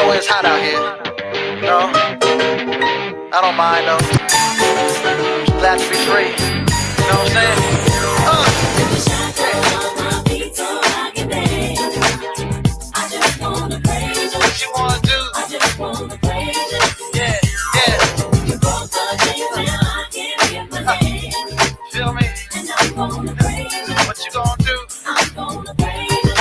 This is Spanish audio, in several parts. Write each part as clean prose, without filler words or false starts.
know when it's hot out here. You know? I don't mind though. Just glad to be free. You know what I'm saying? What you wanna do? I just wanna praise you. Yeah, yeah. You broke the chains and I can't get my hand. Feel me? And I'm gonna praise you. What you gonna do? I'm gonna praise you.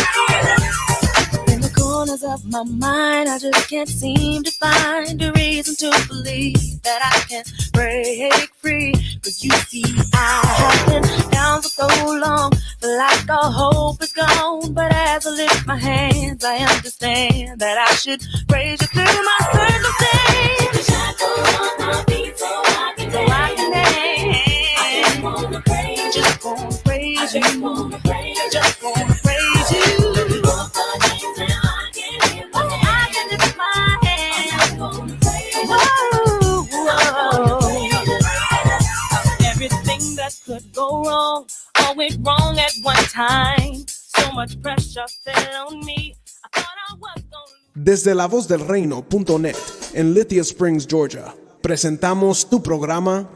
In the corners of my mind, I just can't seem to find a reason to believe that I can break free. But you see, I have been down for so long, feel like all hope is gone. But as I lift my hands, I understand that I should praise you through my circumstance. Shackles on my feet so I can dance. I just wanna praise you. Just wanna praise you. Just wanna praise you. Just wanna praise you. I can lift my hands. Whoa, whoa. Everything that could go wrong, all went wrong at one time. So much pressure fell on me. I thought I was gonna... Desde lavozdelreino.net en Lithia Springs, Georgia, presentamos tu programa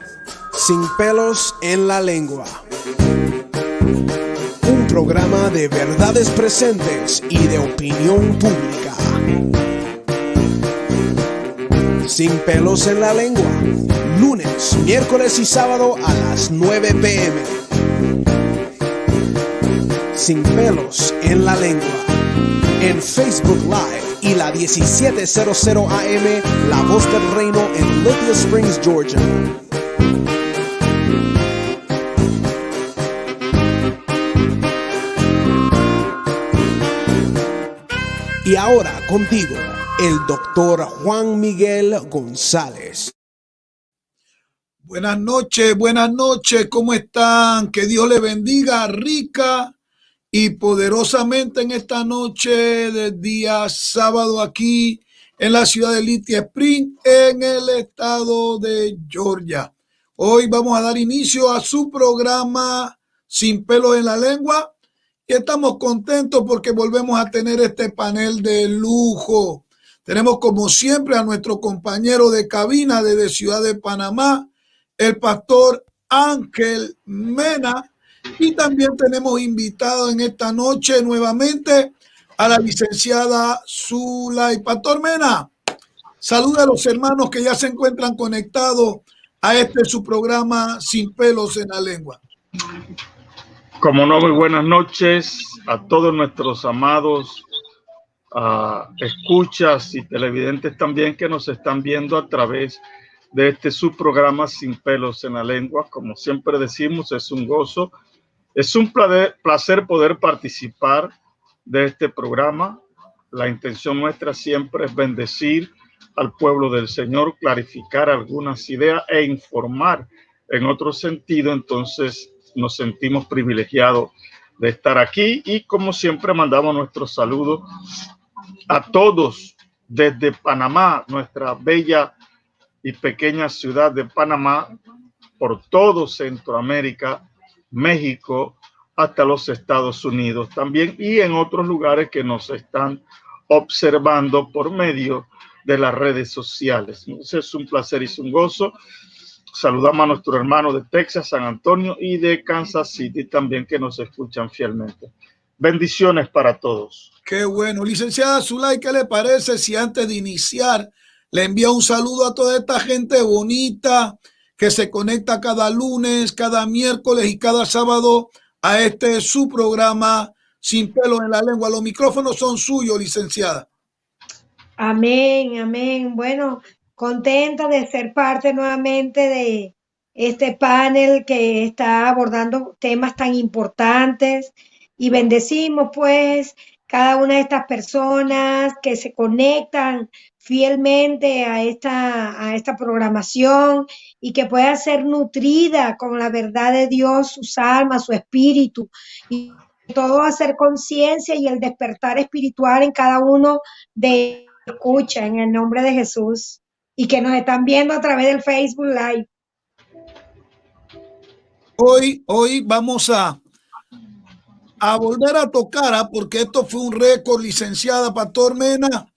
Sin pelos en la lengua. Un programa de verdades presentes y de opinión pública. Sin pelos en la lengua. Lunes, miércoles y sábado a las 9 p.m. Sin pelos en la lengua. En Facebook Live y la 1700 AM, La Voz del Reino en Lithia Springs, Georgia. Y ahora contigo, el doctor Juan Miguel González. Buenas noches, ¿cómo están? Que Dios les bendiga rica y poderosamente en esta noche del día sábado aquí en la ciudad de Lithia Springs, en el estado de Georgia. Hoy vamos a dar inicio a su programa Sin pelos en la lengua y estamos contentos porque volvemos a tener este panel de lujo. Tenemos como siempre a nuestro compañero de cabina desde Ciudad de Panamá, el pastor Ángel Mena, y también tenemos invitado en esta noche nuevamente a la licenciada Zulay. Pastor Mena, saluda a los hermanos que ya se encuentran conectados a su programa Sin pelos en la lengua. Como no, muy buenas noches a todos nuestros amados escuchas y televidentes también que nos están viendo a través de su programa Sin pelos en la lengua. Como siempre decimos, es un gozo, es un placer poder participar de este programa. La intención nuestra siempre es bendecir al pueblo del Señor, clarificar algunas ideas e informar en otro sentido. Entonces nos sentimos privilegiados de estar aquí y como siempre mandamos nuestros saludos a todos desde Panamá, nuestra bella y pequeña ciudad de Panamá, por todo Centroamérica, México, hasta los Estados Unidos también y en otros lugares que nos están observando por medio de las redes sociales. Entonces es un placer y es un gozo. Saludamos a nuestros hermanos de Texas, San Antonio y de Kansas City también que nos escuchan fielmente. Bendiciones para todos. Qué bueno. Licenciada Zulay, ¿qué le parece si antes de iniciar le envía un saludo a toda esta gente bonita que se conecta cada lunes, cada miércoles y cada sábado a su programa Sin pelos en la lengua? Los micrófonos son suyos, licenciada. Amén, amén. Bueno, contenta de ser parte nuevamente de este panel que está abordando temas tan importantes y bendecimos pues cada una de estas personas que se conectan fielmente a esta programación y que pueda ser nutrida con la verdad de Dios, sus almas, su espíritu y todo hacer conciencia y el despertar espiritual en cada uno de escucha en el nombre de Jesús y que nos están viendo a través del Facebook Live. Hoy vamos a volver a tocar, porque esto fue un récord, licenciada Pastor Mena,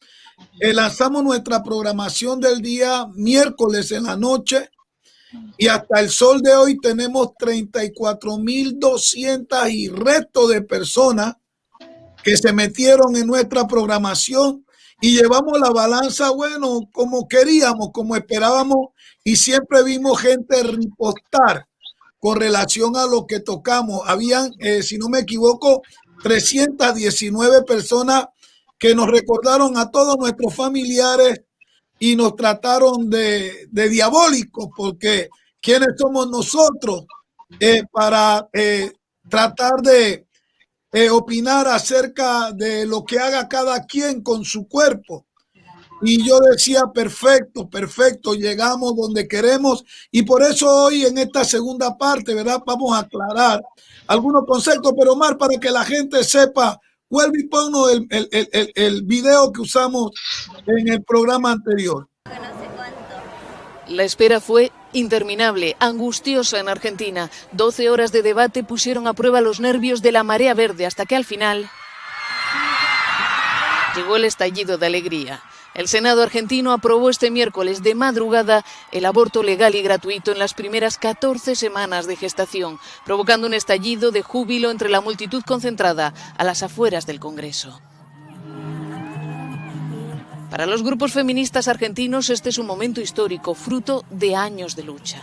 lanzamos nuestra programación del día miércoles en la noche y hasta el sol de hoy tenemos 34.200 y resto de personas que se metieron en nuestra programación y llevamos la balanza, bueno, como queríamos, como esperábamos, y siempre vimos gente ripostar con relación a lo que tocamos. Habían, si no me equivoco, 319 personas que nos recordaron a todos nuestros familiares y nos trataron de diabólicos, porque ¿quiénes somos nosotros para tratar de opinar acerca de lo que haga cada quien con su cuerpo? Y yo decía, perfecto, perfecto, llegamos donde queremos. Y por eso hoy en esta segunda parte, ¿verdad? Vamos a aclarar algunos conceptos, pero Omar, para que la gente sepa, vuelve y ponnos el video que usamos en el programa anterior. La espera fue interminable, angustiosa en Argentina. 12 horas de debate pusieron a prueba los nervios de la marea verde hasta que al final llegó el estallido de alegría. El Senado argentino aprobó este miércoles de madrugada el aborto legal y gratuito en las primeras 14 semanas de gestación, provocando un estallido de júbilo entre la multitud concentrada a las afueras del Congreso. Para los grupos feministas argentinos este es un momento histórico, fruto de años de lucha.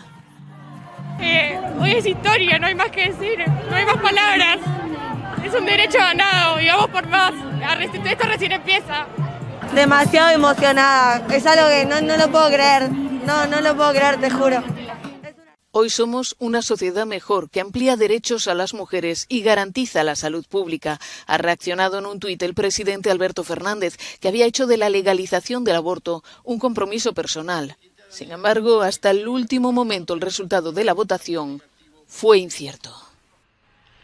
Hoy es historia, no hay más que decir, no hay más palabras. Es un derecho ganado y vamos por más. Esto recién empieza. Demasiado emocionada, es algo que no lo puedo creer, no lo puedo creer, te juro. Hoy somos una sociedad mejor que amplía derechos a las mujeres y garantiza la salud pública. Ha reaccionado en un tuit el presidente Alberto Fernández, que había hecho de la legalización del aborto un compromiso personal. Sin embargo, hasta el último momento el resultado de la votación fue incierto.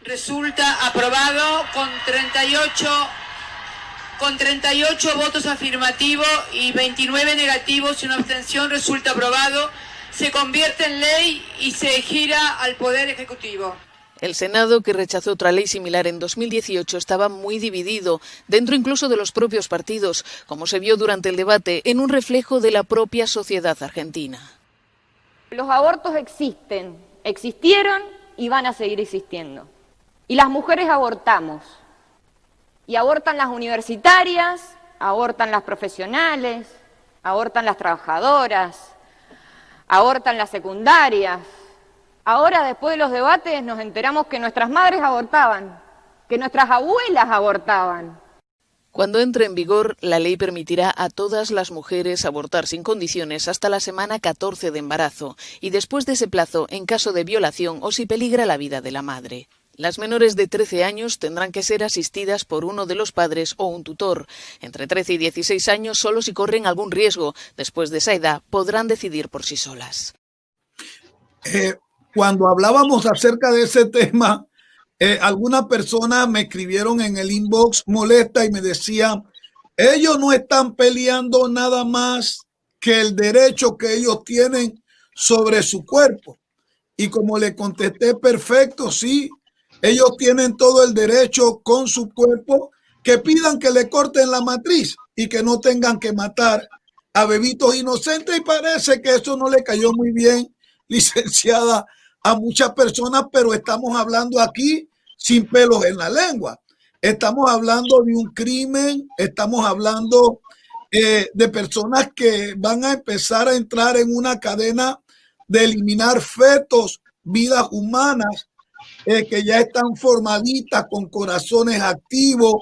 Resulta aprobado con 38 votos afirmativos y 29 negativos y una abstención. Resulta aprobado. Se convierte en ley y se gira al Poder Ejecutivo. El Senado, que rechazó otra ley similar en 2018, estaba muy dividido, dentro incluso de los propios partidos, como se vio durante el debate, en un reflejo de la propia sociedad argentina. Los abortos existen, existieron y van a seguir existiendo. Y las mujeres abortamos. Y abortan las universitarias, abortan las profesionales, abortan las trabajadoras, abortan las secundarias. Ahora, después de los debates, nos enteramos que nuestras madres abortaban, que nuestras abuelas abortaban. Cuando entre en vigor, la ley permitirá a todas las mujeres abortar sin condiciones hasta la semana 14 de embarazo y después de ese plazo en caso de violación o si peligra la vida de la madre. Las menores de 13 años tendrán que ser asistidas por uno de los padres o un tutor. Entre 13 y 16 años solo si corren algún riesgo. Después de esa edad podrán decidir por sí solas. Cuando hablábamos acerca de ese tema, algunas personas me escribieron en el inbox molesta y me decían, ellos no están peleando nada más que el derecho que ellos tienen sobre su cuerpo. Y como le contesté, perfecto, sí. Ellos tienen todo el derecho con su cuerpo, que pidan que le corten la matriz y que no tengan que matar a bebitos inocentes. Y parece que eso no le cayó muy bien, licenciada, a muchas personas, pero estamos hablando aquí sin pelos en la lengua. Estamos hablando de un crimen, estamos hablando de personas que van a empezar a entrar en una cadena de eliminar fetos, vidas humanas, que ya están formaditas con corazones activos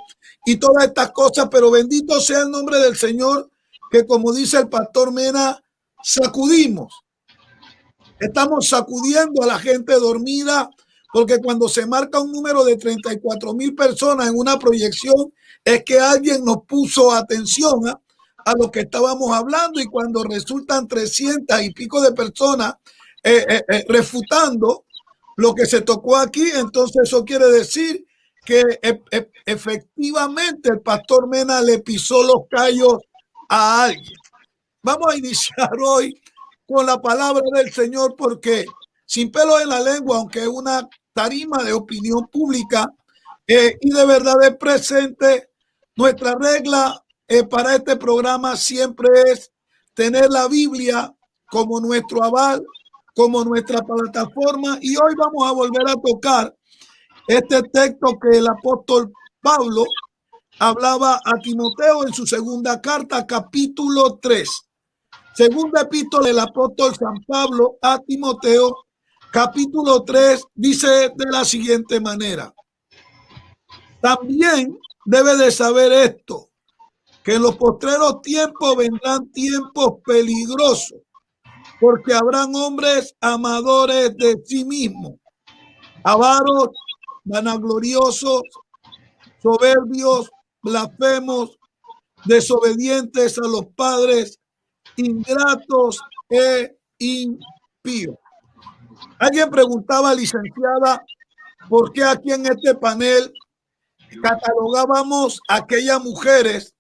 y todas estas cosas, pero bendito sea el nombre del Señor, que como dice el pastor Mena, sacudimos. Estamos sacudiendo a la gente dormida, porque cuando se marca un número de 34,000 personas en una proyección, es que alguien nos puso atención a lo que estábamos hablando, y cuando resultan 300 y pico de personas refutando lo que se tocó aquí, entonces eso quiere decir que efectivamente el pastor Mena le pisó los callos a alguien. Vamos a iniciar hoy con la palabra del Señor, porque sin pelos en la lengua, aunque es una tarima de opinión pública y de verdad es presente, nuestra regla para este programa siempre es tener la Biblia como nuestro aval, como nuestra plataforma. Y hoy vamos a volver a tocar este texto que el apóstol Pablo hablaba a Timoteo en su segunda carta, capítulo 3. Segunda epístola del apóstol San Pablo a Timoteo, capítulo 3, dice de la siguiente manera: también debe de saber esto, que en los postreros tiempos vendrán tiempos peligrosos, porque habrán hombres amadores de sí mismos, avaros, vanagloriosos, soberbios, blasfemos, desobedientes a los padres, ingratos e impíos. Alguien preguntaba, licenciada, ¿por qué aquí en este panel catalogábamos a aquellas mujeres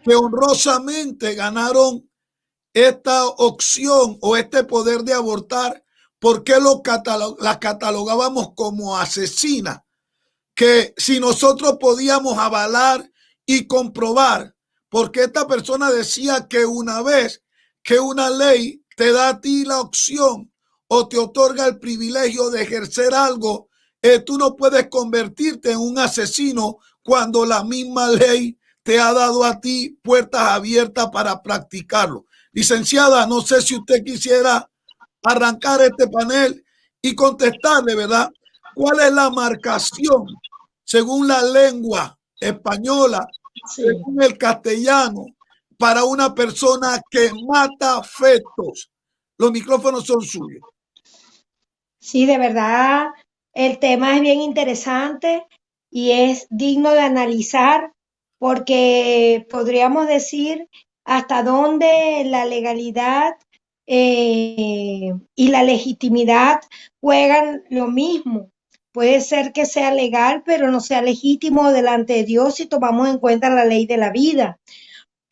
que honrosamente ganaron esta opción o este poder de abortar? ¿Por qué las catalogábamos como asesinas? Que si nosotros podíamos avalar y comprobar, porque esta persona decía que una vez que una ley te da a ti la opción o te otorga el privilegio de ejercer algo, tú no puedes convertirte en un asesino cuando la misma ley te ha dado a ti puertas abiertas para practicarlo. Licenciada, no sé si usted quisiera arrancar este panel y contestarle, ¿verdad? ¿Cuál es la marcación según la lengua española, según el castellano, para una persona que mata fetos? Los micrófonos son suyos. Sí, de verdad, el tema es bien interesante y es digno de analizar, porque podríamos decir hasta dónde la legalidad y la legitimidad juegan lo mismo. Puede ser que sea legal, pero no sea legítimo delante de Dios si tomamos en cuenta la ley de la vida.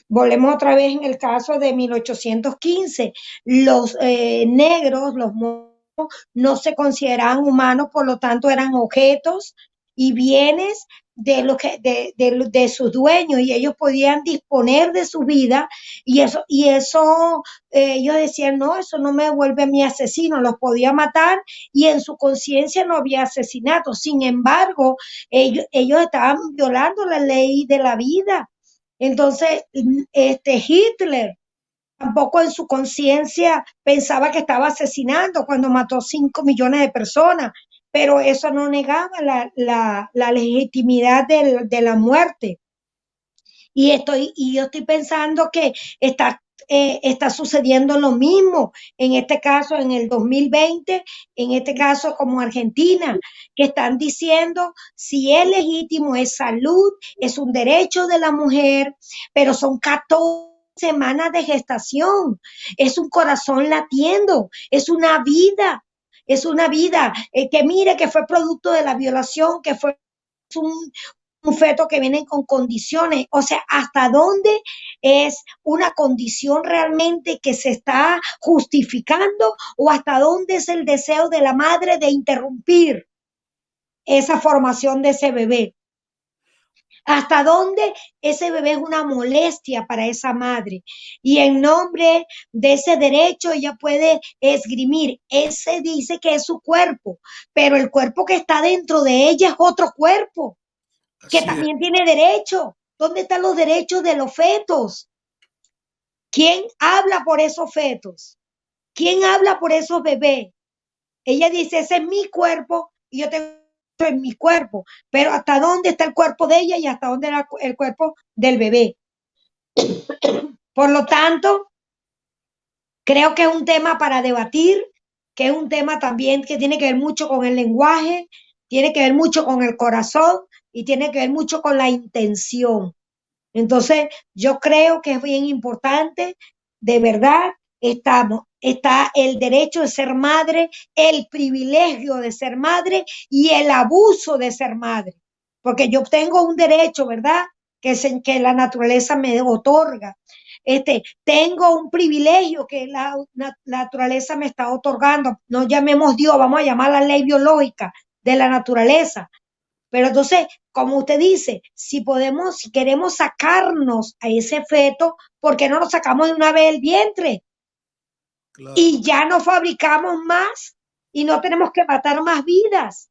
Volvemos otra vez en el caso de 1815. Los negros, los moros, no se consideraban humanos, por lo tanto eran objetos y bienes de sus dueños, y ellos podían disponer de su vida, y eso ellos decían, no, eso no me vuelve a mi asesino, los podía matar y en su conciencia no había asesinato. Sin embargo, ellos estaban violando la ley de la vida. Entonces, Hitler tampoco en su conciencia pensaba que estaba asesinando cuando mató 5 millones de personas, pero eso no negaba la legitimidad de la muerte. Y yo estoy pensando que está sucediendo lo mismo en este caso, en el 2020, en este caso como Argentina, que están diciendo si es legítimo, es salud, es un derecho de la mujer, pero son 14 semanas de gestación, es un corazón latiendo, es una vida que mire que fue producto de la violación, que fue un feto que viene con condiciones. O sea, ¿hasta dónde es una condición realmente que se está justificando, o hasta dónde es el deseo de la madre de interrumpir esa formación de ese bebé? ¿Hasta dónde ese bebé es una molestia para esa madre? Y en nombre de ese derecho ella puede esgrimir. Ese dice que es su cuerpo, pero el cuerpo que está dentro de ella es otro cuerpo, que también tiene derecho. ¿Dónde están los derechos de los fetos? ¿Quién habla por esos fetos? ¿Quién habla por esos bebés? Ella dice, ese es mi cuerpo y yo tengo en mi cuerpo, pero ¿hasta dónde está el cuerpo de ella y hasta dónde está el cuerpo del bebé? Por lo tanto, creo que es un tema para debatir, que es un tema también que tiene que ver mucho con el lenguaje, tiene que ver mucho con el corazón y tiene que ver mucho con la intención. Entonces, yo creo que es bien importante, de verdad, está el derecho de ser madre, el privilegio de ser madre y el abuso de ser madre. Porque yo tengo un derecho, ¿verdad?, que la naturaleza me otorga. Tengo un privilegio que la naturaleza me está otorgando. No llamemos Dios, vamos a llamar la ley biológica de la naturaleza. Pero entonces, como usted dice, si queremos sacarnos a ese feto, ¿por qué no lo sacamos de una vez del vientre? Claro. Y ya no fabricamos más y no tenemos que matar más vidas.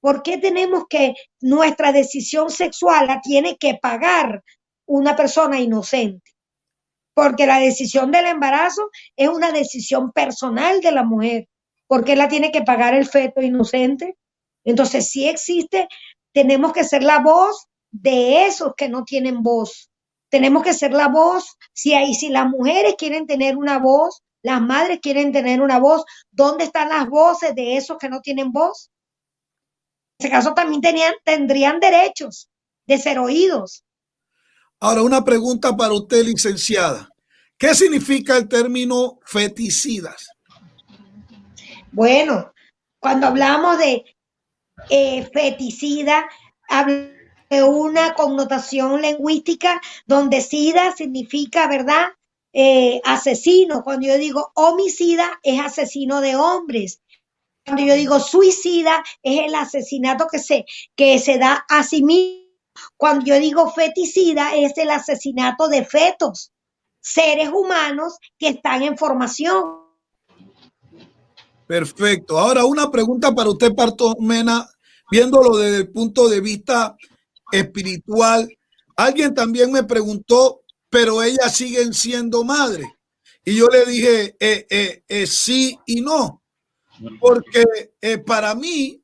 ¿Por qué tenemos que nuestra decisión sexual la tiene que pagar una persona inocente? Porque la decisión del embarazo es una decisión personal de la mujer. ¿Por qué la tiene que pagar el feto inocente? Entonces, si existe, tenemos que ser la voz de esos que no tienen voz. Tenemos que ser la voz, si las mujeres quieren tener una voz, las madres quieren tener una voz, ¿dónde están las voces de esos que no tienen voz? En ese caso también tendrían derechos de ser oídos. Ahora, una pregunta para usted, licenciada. ¿Qué significa el término feticidas? Bueno, cuando hablamos de feticida, habla de una connotación lingüística donde sida significa, ¿verdad? Asesino. Cuando yo digo homicida, es asesino de hombres. Cuando yo digo suicida, es el asesinato que se da a sí mismo. Cuando yo digo feticida, es el asesinato de fetos, seres humanos que están en formación. Perfecto. Ahora, una pregunta para usted, Pastor Mena, viéndolo desde el punto de vista espiritual. Alguien también me preguntó, pero ellas siguen siendo madres. Y yo le dije, sí y no. Porque para mí,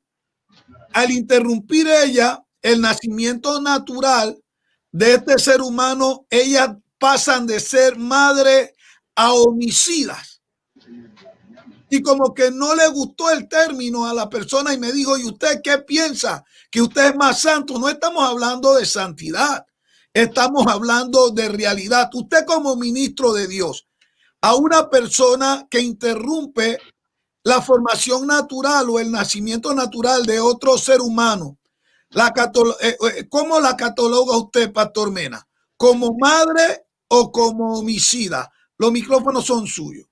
al interrumpir ella el nacimiento natural de este ser humano, ellas pasan de ser madre a homicidas. Y como que no le gustó el término a la persona y me dijo, ¿y usted qué piensa? Que usted es más santo. No estamos hablando de santidad, estamos hablando de realidad. Usted como ministro de Dios, a una persona que interrumpe la formación natural o el nacimiento natural de otro ser humano, ¿cómo la cataloga usted, Pastor Mena? ¿Como madre o como homicida? Los micrófonos son suyos.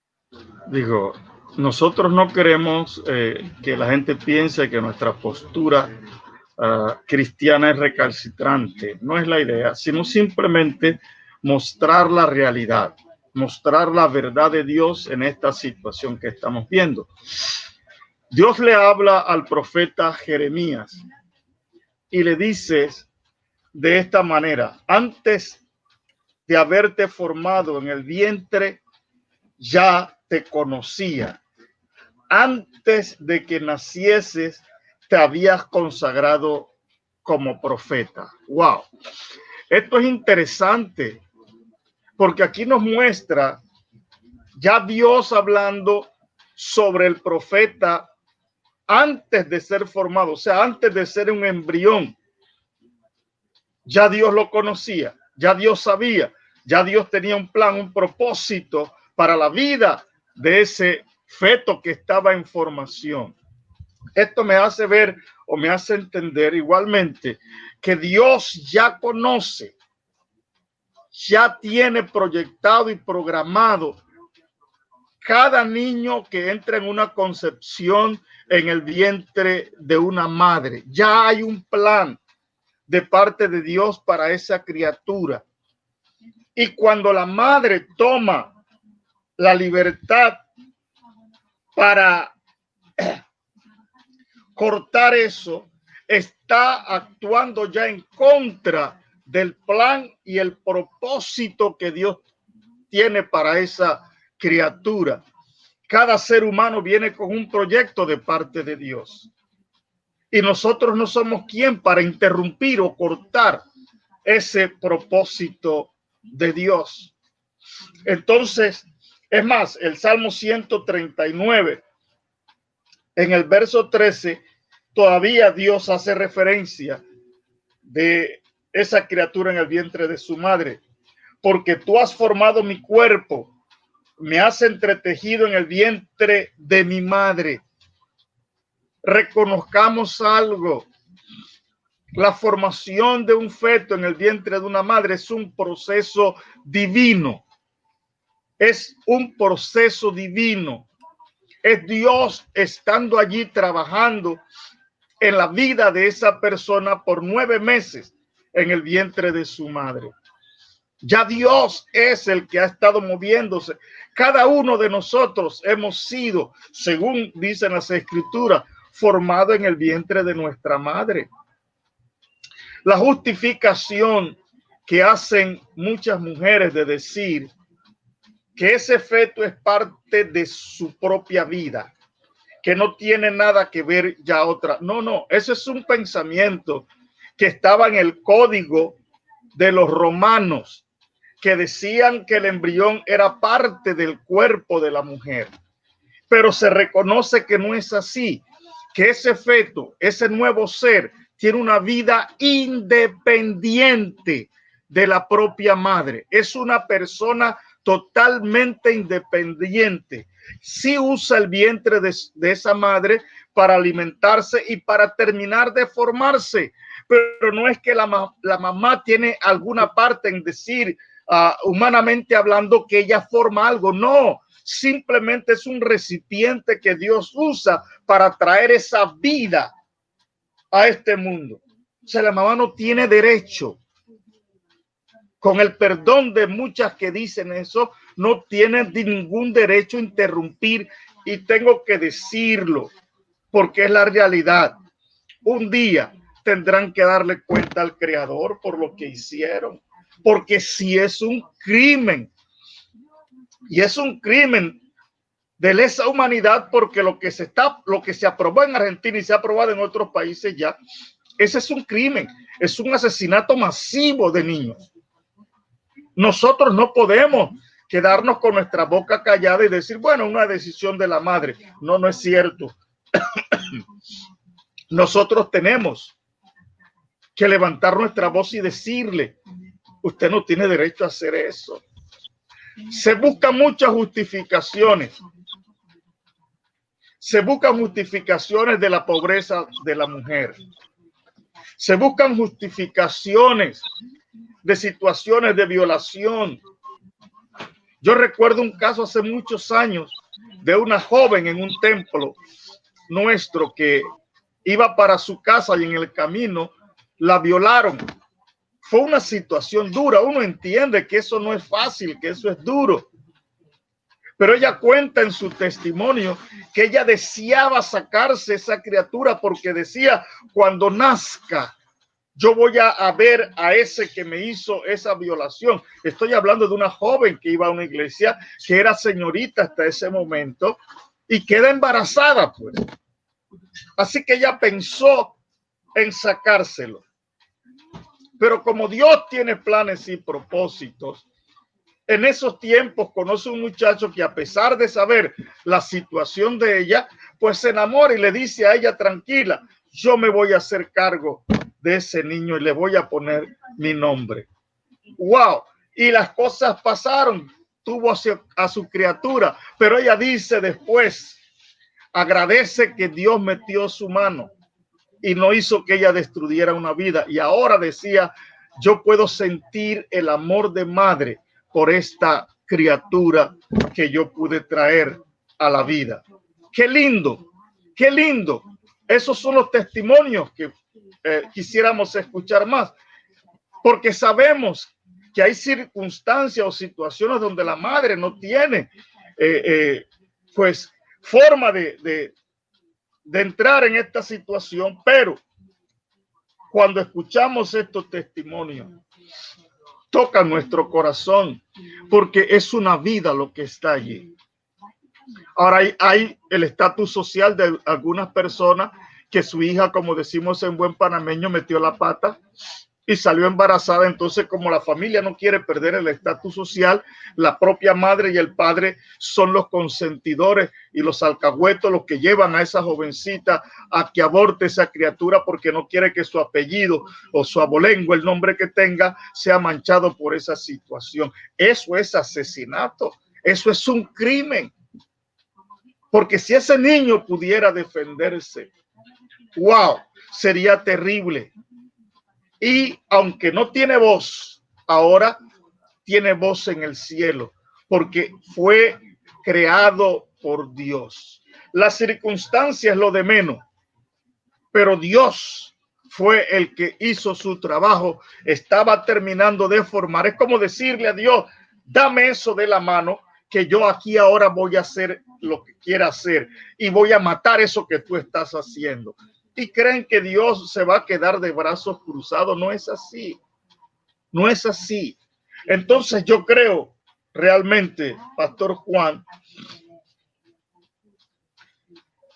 Digo, nosotros no queremos que la gente piense que nuestra postura cristiana es recalcitrante. No es la idea, sino simplemente mostrar la realidad, mostrar la verdad de Dios en esta situación que estamos viendo. Dios le habla al profeta Jeremías y le dice de esta manera: antes de haberte formado en el vientre, ya te conocía. Antes de que nacieses, te habías consagrado como profeta. Wow. Esto es interesante porque aquí nos muestra ya Dios hablando sobre el profeta antes de ser formado, o sea, antes de ser un embrión. Ya Dios lo conocía, ya Dios sabía, ya Dios tenía un plan, un propósito para la vida de ese feto que estaba en formación. Esto me hace ver o me hace entender igualmente que Dios ya conoce, ya tiene proyectado y programado cada niño que entra en una concepción en el vientre de una madre. Ya hay un plan de parte de Dios para esa criatura. Y cuando la madre toma la libertad para cortar eso, está actuando ya en contra del plan y el propósito que Dios tiene para esa criatura. Cada ser humano viene con un proyecto de parte de Dios. Y nosotros no somos quien para interrumpir o cortar ese propósito de Dios. Entonces, es más, el Salmo 139, en el verso 13, todavía Dios hace referencia de esa criatura en el vientre de su madre. Porque tú has formado mi cuerpo, me has entretejido en el vientre de mi madre. Reconozcamos algo. La formación de un feto en el vientre de una madre es un proceso divino. Es un proceso divino. Es Dios estando allí trabajando en la vida de esa persona por 9 meses en el vientre de su madre. Ya Dios es el que ha estado moviéndose. Cada uno de nosotros hemos sido, según dicen las escrituras, formado en el vientre de nuestra madre. La justificación que hacen muchas mujeres de decir que ese feto es parte de su propia vida, que no tiene nada que ver ya otra. No, ese es un pensamiento que estaba en el código de los romanos, que decían que el embrión era parte del cuerpo de la mujer. Pero se reconoce que no es así, que ese feto, ese nuevo ser, tiene una vida independiente de la propia madre. Es una persona totalmente independiente. Sí usa el vientre de esa madre para alimentarse y para terminar de formarse, pero no es que la mamá tiene alguna parte en decir, humanamente hablando, que ella forma algo. No, simplemente es un recipiente que Dios usa para traer esa vida a este mundo. O sea, la mamá no tiene derecho, con el perdón de muchas que dicen eso, no tiene ningún derecho a interrumpir, y tengo que decirlo porque es la realidad. Un día tendrán que darle cuenta al Creador por lo que hicieron, porque si es un crimen, y es un crimen de lesa humanidad, porque lo que se aprobó en Argentina y se ha aprobado en otros países ya, ese es un crimen, es un asesinato masivo de niños. Nosotros no podemos quedarnos con nuestra boca callada y decir, bueno, una decisión de la madre. No, no es cierto. Nosotros tenemos que levantar nuestra voz y decirle, usted no tiene derecho a hacer eso. Se buscan muchas justificaciones. Se buscan justificaciones de la pobreza de la mujer. Se buscan justificaciones de situaciones de violación. Yo recuerdo un caso hace muchos años de una joven en un templo nuestro que iba para su casa y en el camino la violaron. Fue una situación dura. Uno entiende que eso no es fácil, que eso es duro. Pero ella cuenta en su testimonio que ella deseaba sacarse esa criatura porque decía, cuando nazca, yo voy a ver a ese que me hizo esa violación. Estoy hablando de una joven que iba a una iglesia, que era señorita hasta ese momento y queda embarazada, pues. Así que ella pensó en sacárselo. Pero como Dios tiene planes y propósitos, en esos tiempos conoce un muchacho que, a pesar de saber la situación de ella, pues se enamora y le dice a ella, tranquila, yo me voy a hacer cargo de ese niño y le voy a poner mi nombre. ¡Wow! Y las cosas pasaron. Tuvo a su criatura, pero ella dice después, agradece que Dios metió su mano y no hizo que ella destruyera una vida. Y ahora decía, yo puedo sentir el amor de madre por esta criatura que yo pude traer a la vida. ¡Qué lindo! ¡Qué lindo! Esos son los testimonios que quisiéramos escuchar más, porque sabemos que hay circunstancias o situaciones donde la madre no tiene pues forma de entrar en esta situación, pero cuando escuchamos estos testimonios toca nuestro corazón, porque es una vida lo que está allí. Ahora hay el estatus social de algunas personas que su hija, como decimos en buen panameño, metió la pata y salió embarazada. Entonces, como la familia no quiere perder el estatus social, la propia madre y el padre son los consentidores y los alcahuetos los que llevan a esa jovencita a que aborte esa criatura, porque no quiere que su apellido o su abolengo, el nombre que tenga, sea manchado por esa situación. Eso es asesinato, eso es un crimen. Porque si ese niño pudiera defenderse, wow, sería terrible. Y aunque no tiene voz, ahora tiene voz en el cielo, porque fue creado por Dios. Las circunstancias es lo de menos, pero Dios fue el que hizo su trabajo, estaba terminando de formar. Es como decirle a Dios, dame eso de la mano, que yo aquí ahora voy a hacer lo que quiera hacer y voy a matar eso que tú estás haciendo. Y creen que Dios se va a quedar de brazos cruzados. No es así. No es así. Entonces yo creo realmente, Pastor Juan,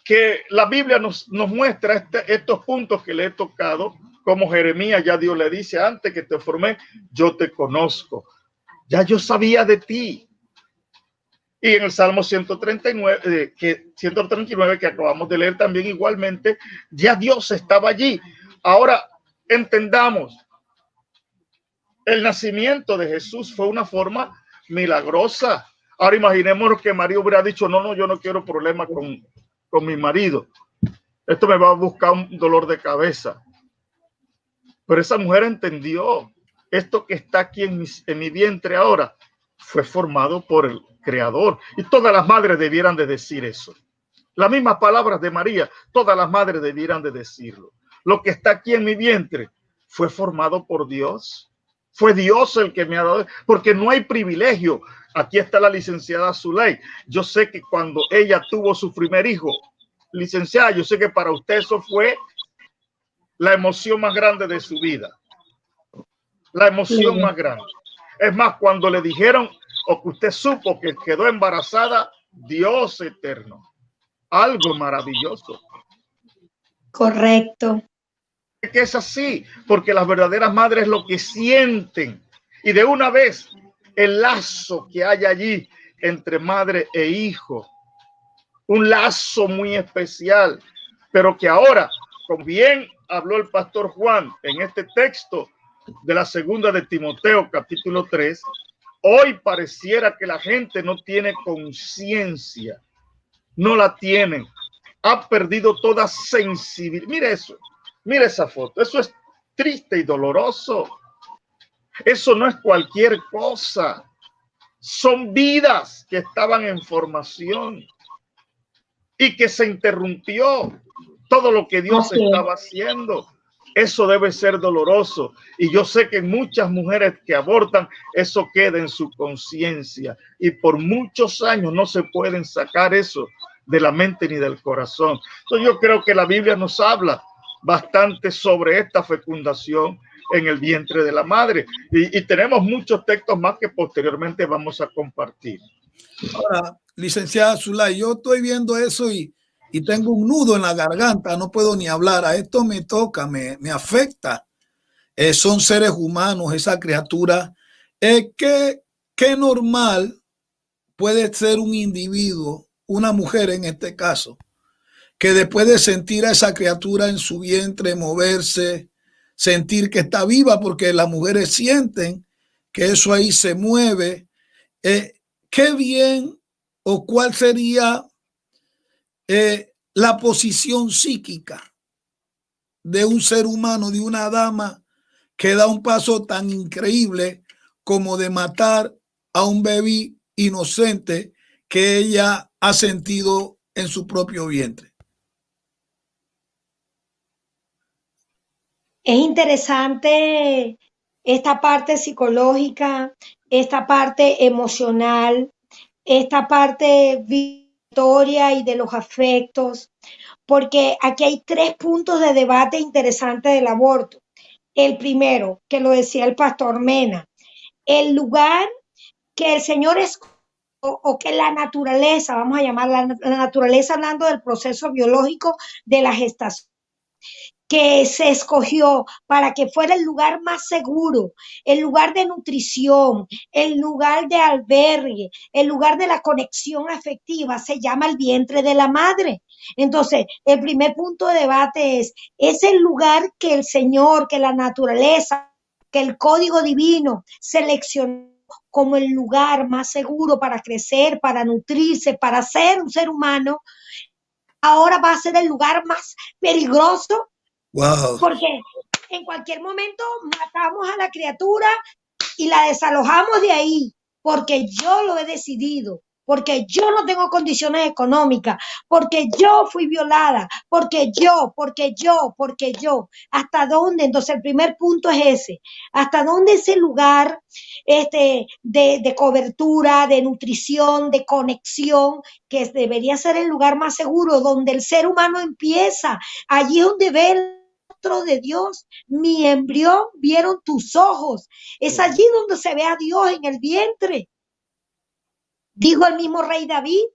que la Biblia nos muestra estos puntos que le he tocado, como Jeremías, ya Dios le dice, antes que te formé, yo te conozco. Ya yo sabía de ti. Y en el Salmo 139, que acabamos de leer también igualmente, ya Dios estaba allí. Ahora entendamos, el nacimiento de Jesús fue una forma milagrosa. Ahora imaginemos que María hubiera dicho, no, yo no quiero problemas con mi marido. Esto me va a buscar un dolor de cabeza. Pero esa mujer entendió, esto que está aquí en mi vientre ahora fue formado por el Creador. Y todas las madres debieran de decir eso. Las mismas palabras de María, todas las madres debieran de decirlo. Lo que está aquí en mi vientre fue formado por Dios. Fue Dios el que me ha dado, porque no hay privilegio. Aquí está la licenciada Zuley. Yo sé que cuando ella tuvo su primer hijo, licenciada, yo sé que para usted eso fue la emoción más grande de su vida. La emoción más grande. Es más, cuando le dijeron o que usted supo que quedó embarazada, Dios eterno. Algo maravilloso. Correcto. Que es así, porque las verdaderas madres lo que sienten, y de una vez el lazo que hay allí entre madre e hijo, un lazo muy especial, pero que ahora, como bien habló el pastor Juan en este texto de la segunda de Timoteo, capítulo 3, hoy pareciera que la gente no tiene conciencia, no la tienen, ha perdido toda sensibilidad. Mire eso. Mira esa foto, eso es triste y doloroso. Eso no es cualquier cosa. Son vidas que estaban en formación y que se interrumpió todo lo que Dios estaba haciendo. Eso debe ser doloroso. Y yo sé que muchas mujeres que abortan, eso queda en su conciencia. Y por muchos años no se pueden sacar eso de la mente ni del corazón. Entonces yo creo que la Biblia nos habla bastante sobre esta fecundación en el vientre de la madre y tenemos muchos textos más que posteriormente vamos a compartir. Ahora, licenciada Zulay, yo estoy viendo eso y tengo un nudo en la garganta, no puedo ni hablar. A esto me toca, me afecta. Son seres humanos, esa criatura. ¿Qué normal puede ser un individuo, una mujer en este caso, que después de sentir a esa criatura en su vientre moverse, sentir que está viva, porque las mujeres sienten que eso ahí se mueve? ¿Qué bien o cuál sería la posición psíquica de un ser humano, de una dama que da un paso tan increíble como de matar a un bebé inocente que ella ha sentido en su propio vientre? Es interesante esta parte psicológica, esta parte emocional, esta parte victoria y de los afectos, porque aquí hay 3 puntos de debate interesantes del aborto. El primero, que lo decía el pastor Mena, el lugar que el Señor escogió o que la naturaleza, vamos a llamarla la naturaleza, hablando del proceso biológico de la gestación, que se escogió para que fuera el lugar más seguro, el lugar de nutrición, el lugar de albergue, el lugar de la conexión afectiva, se llama el vientre de la madre. Entonces, el primer punto de debate es el lugar que el Señor, que la naturaleza, que el código divino seleccionó como el lugar más seguro para crecer, para nutrirse, para ser un ser humano. Ahora va a ser el lugar más peligroso. Wow. Porque en cualquier momento matamos a la criatura y la desalojamos de ahí, porque yo lo he decidido, porque yo no tengo condiciones económicas, porque yo fui violada, porque yo. ¿Hasta dónde? Entonces el primer punto es ese. ¿Hasta dónde ese lugar de cobertura, de nutrición, de conexión, que debería ser el lugar más seguro, donde el ser humano empieza? Allí es donde ve el rostro de Dios. Mi embrión vieron tus ojos. Es allí donde se ve a Dios en el vientre. Dijo el mismo rey David,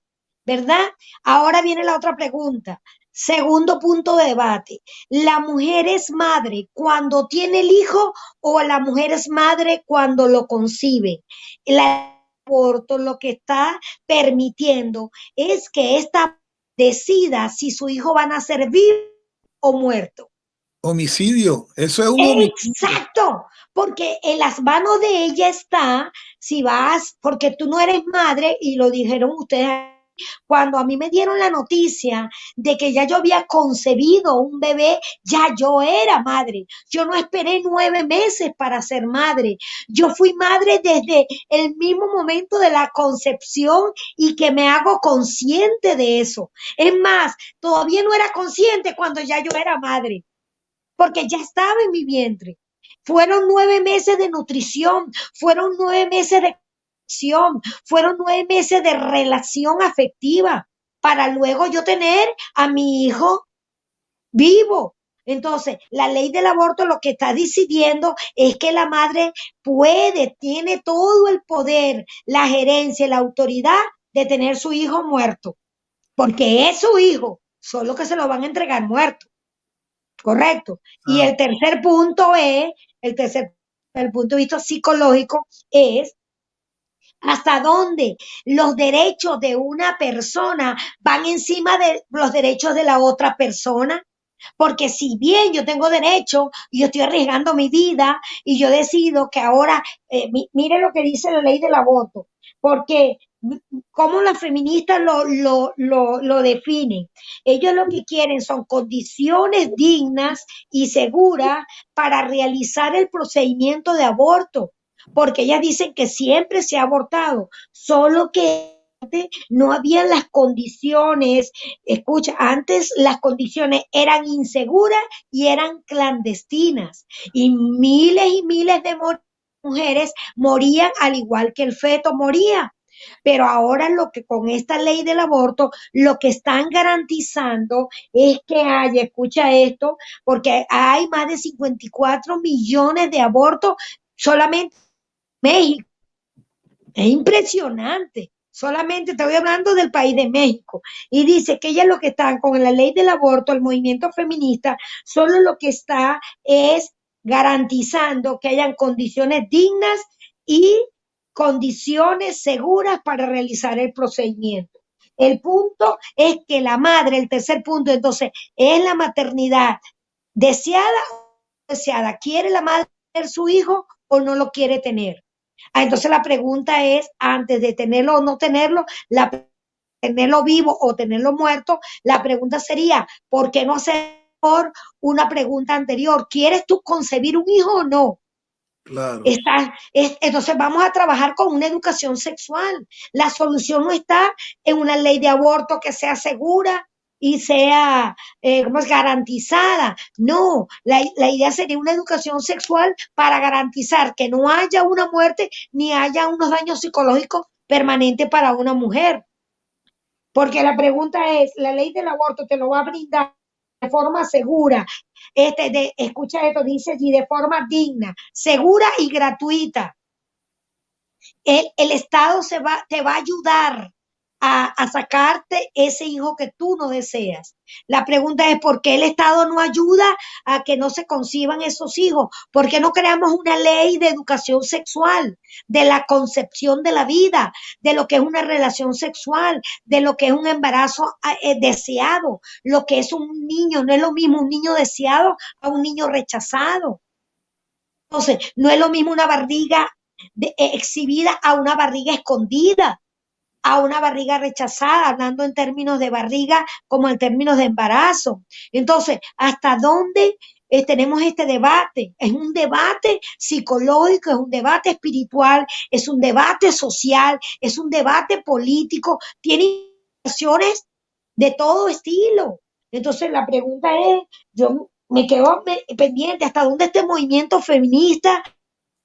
¿verdad? Ahora viene la otra pregunta. Segundo punto de debate. ¿La mujer es madre cuando tiene el hijo o la mujer es madre cuando lo concibe? El aborto lo que está permitiendo es que ésta decida si su hijo va a nacer vivo o muerto. Homicidio, eso es un homicidio. Exacto, porque en las manos de ella está, si vas, porque tú no eres madre, y lo dijeron ustedes cuando a mí me dieron la noticia de que ya yo había concebido un bebé, ya yo era madre. Yo no esperé 9 meses para ser madre. Yo fui madre desde el mismo momento de la concepción y que me hago consciente de eso. Es más, todavía no era consciente cuando ya yo era madre, porque ya estaba en mi vientre. Fueron 9 meses de nutrición, fueron 9 meses de acción, fueron 9 meses de relación afectiva para luego yo tener a mi hijo vivo. Entonces, la ley del aborto lo que está decidiendo es que la madre tiene todo el poder, la gerencia, la autoridad de tener su hijo muerto, porque es su hijo, solo que se lo van a entregar muerto. Correcto. Y el tercer punto es, el punto de vista psicológico es hasta dónde los derechos de una persona van encima de los derechos de la otra persona. Porque si bien yo tengo derecho y yo estoy arriesgando mi vida y yo decido que ahora, mire lo que dice la ley del aborto, porque cómo las feministas lo definen. Ellos lo que quieren son condiciones dignas y seguras para realizar el procedimiento de aborto, porque ellas dicen que siempre se ha abortado, solo que no habían las condiciones. Escucha, antes las condiciones eran inseguras y eran clandestinas y miles de mujeres morían al igual que el feto moría. Pero ahora lo que con esta ley del aborto, lo que están garantizando es que haya, escucha esto, porque hay más de 54 millones de abortos solamente en México. Es impresionante. Solamente estoy hablando del país de México. Y dice que ellas lo que están con la ley del aborto, el movimiento feminista, solo lo que está es garantizando que hayan condiciones dignas y condiciones seguras para realizar el procedimiento. El punto es que la madre, el tercer punto, entonces, es la maternidad deseada o no deseada. ¿Quiere la madre tener su hijo o no lo quiere tener? Entonces la pregunta es, antes de tenerlo o no tenerlo, tenerlo vivo o tenerlo muerto, la pregunta sería, ¿por qué no hacer por una pregunta anterior? ¿Quieres tú concebir un hijo o no? Claro. Entonces vamos a trabajar con una educación sexual. La solución no está en una ley de aborto que sea segura y sea garantizada. No, la idea sería una educación sexual para garantizar que no haya una muerte ni haya unos daños psicológicos permanentes para una mujer. Porque la pregunta es, la ley del aborto te lo va a brindar de forma segura, escucha esto, dice allí, de forma digna, segura y gratuita. El Estado te va a ayudar a sacarte ese hijo que tú no deseas. La pregunta es, ¿por qué el Estado no ayuda a que no se conciban esos hijos? ¿Por qué no creamos una ley de educación sexual, de la concepción de la vida, de lo que es una relación sexual, de lo que es un embarazo deseado, lo que es un niño? No es lo mismo un niño deseado a un niño rechazado. Entonces, no es lo mismo una barriga exhibida a una barriga escondida, a una barriga rechazada, hablando en términos de barriga como en términos de embarazo. Entonces, ¿hasta dónde tenemos este debate. Es un debate psicológico, es un debate espiritual, es un debate social, es un debate político, tiene implicaciones de todo estilo. Entonces la pregunta es, yo me quedo pendiente hasta dónde este movimiento feminista,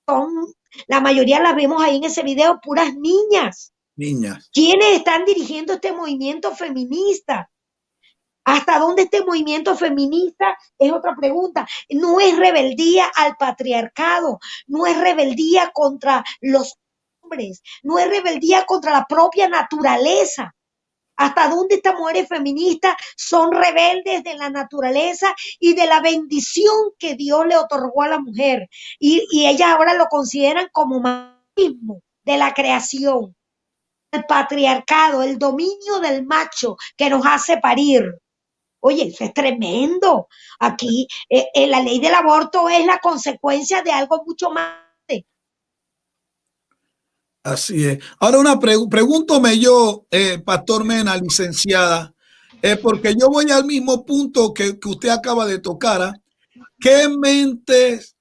son, la mayoría las vemos ahí en ese video, puras niñas. Niñas. ¿Quiénes están dirigiendo este movimiento feminista? ¿Hasta dónde este movimiento feminista? Es otra pregunta. No es rebeldía al patriarcado, no es rebeldía contra los hombres, no es rebeldía contra la propia naturaleza. ¿Hasta dónde estas mujeres feministas son rebeldes de la naturaleza y de la bendición que Dios le otorgó a la mujer? Y ellas ahora lo consideran como machismo de la creación. El patriarcado, el dominio del macho que nos hace parir. Oye, eso es tremendo. Aquí la ley del aborto es la consecuencia de algo mucho más. Así es. Ahora pregúntome yo, Pastor Mena, licenciada, porque yo voy al mismo punto que usted acaba de tocar. ¿Qué mentes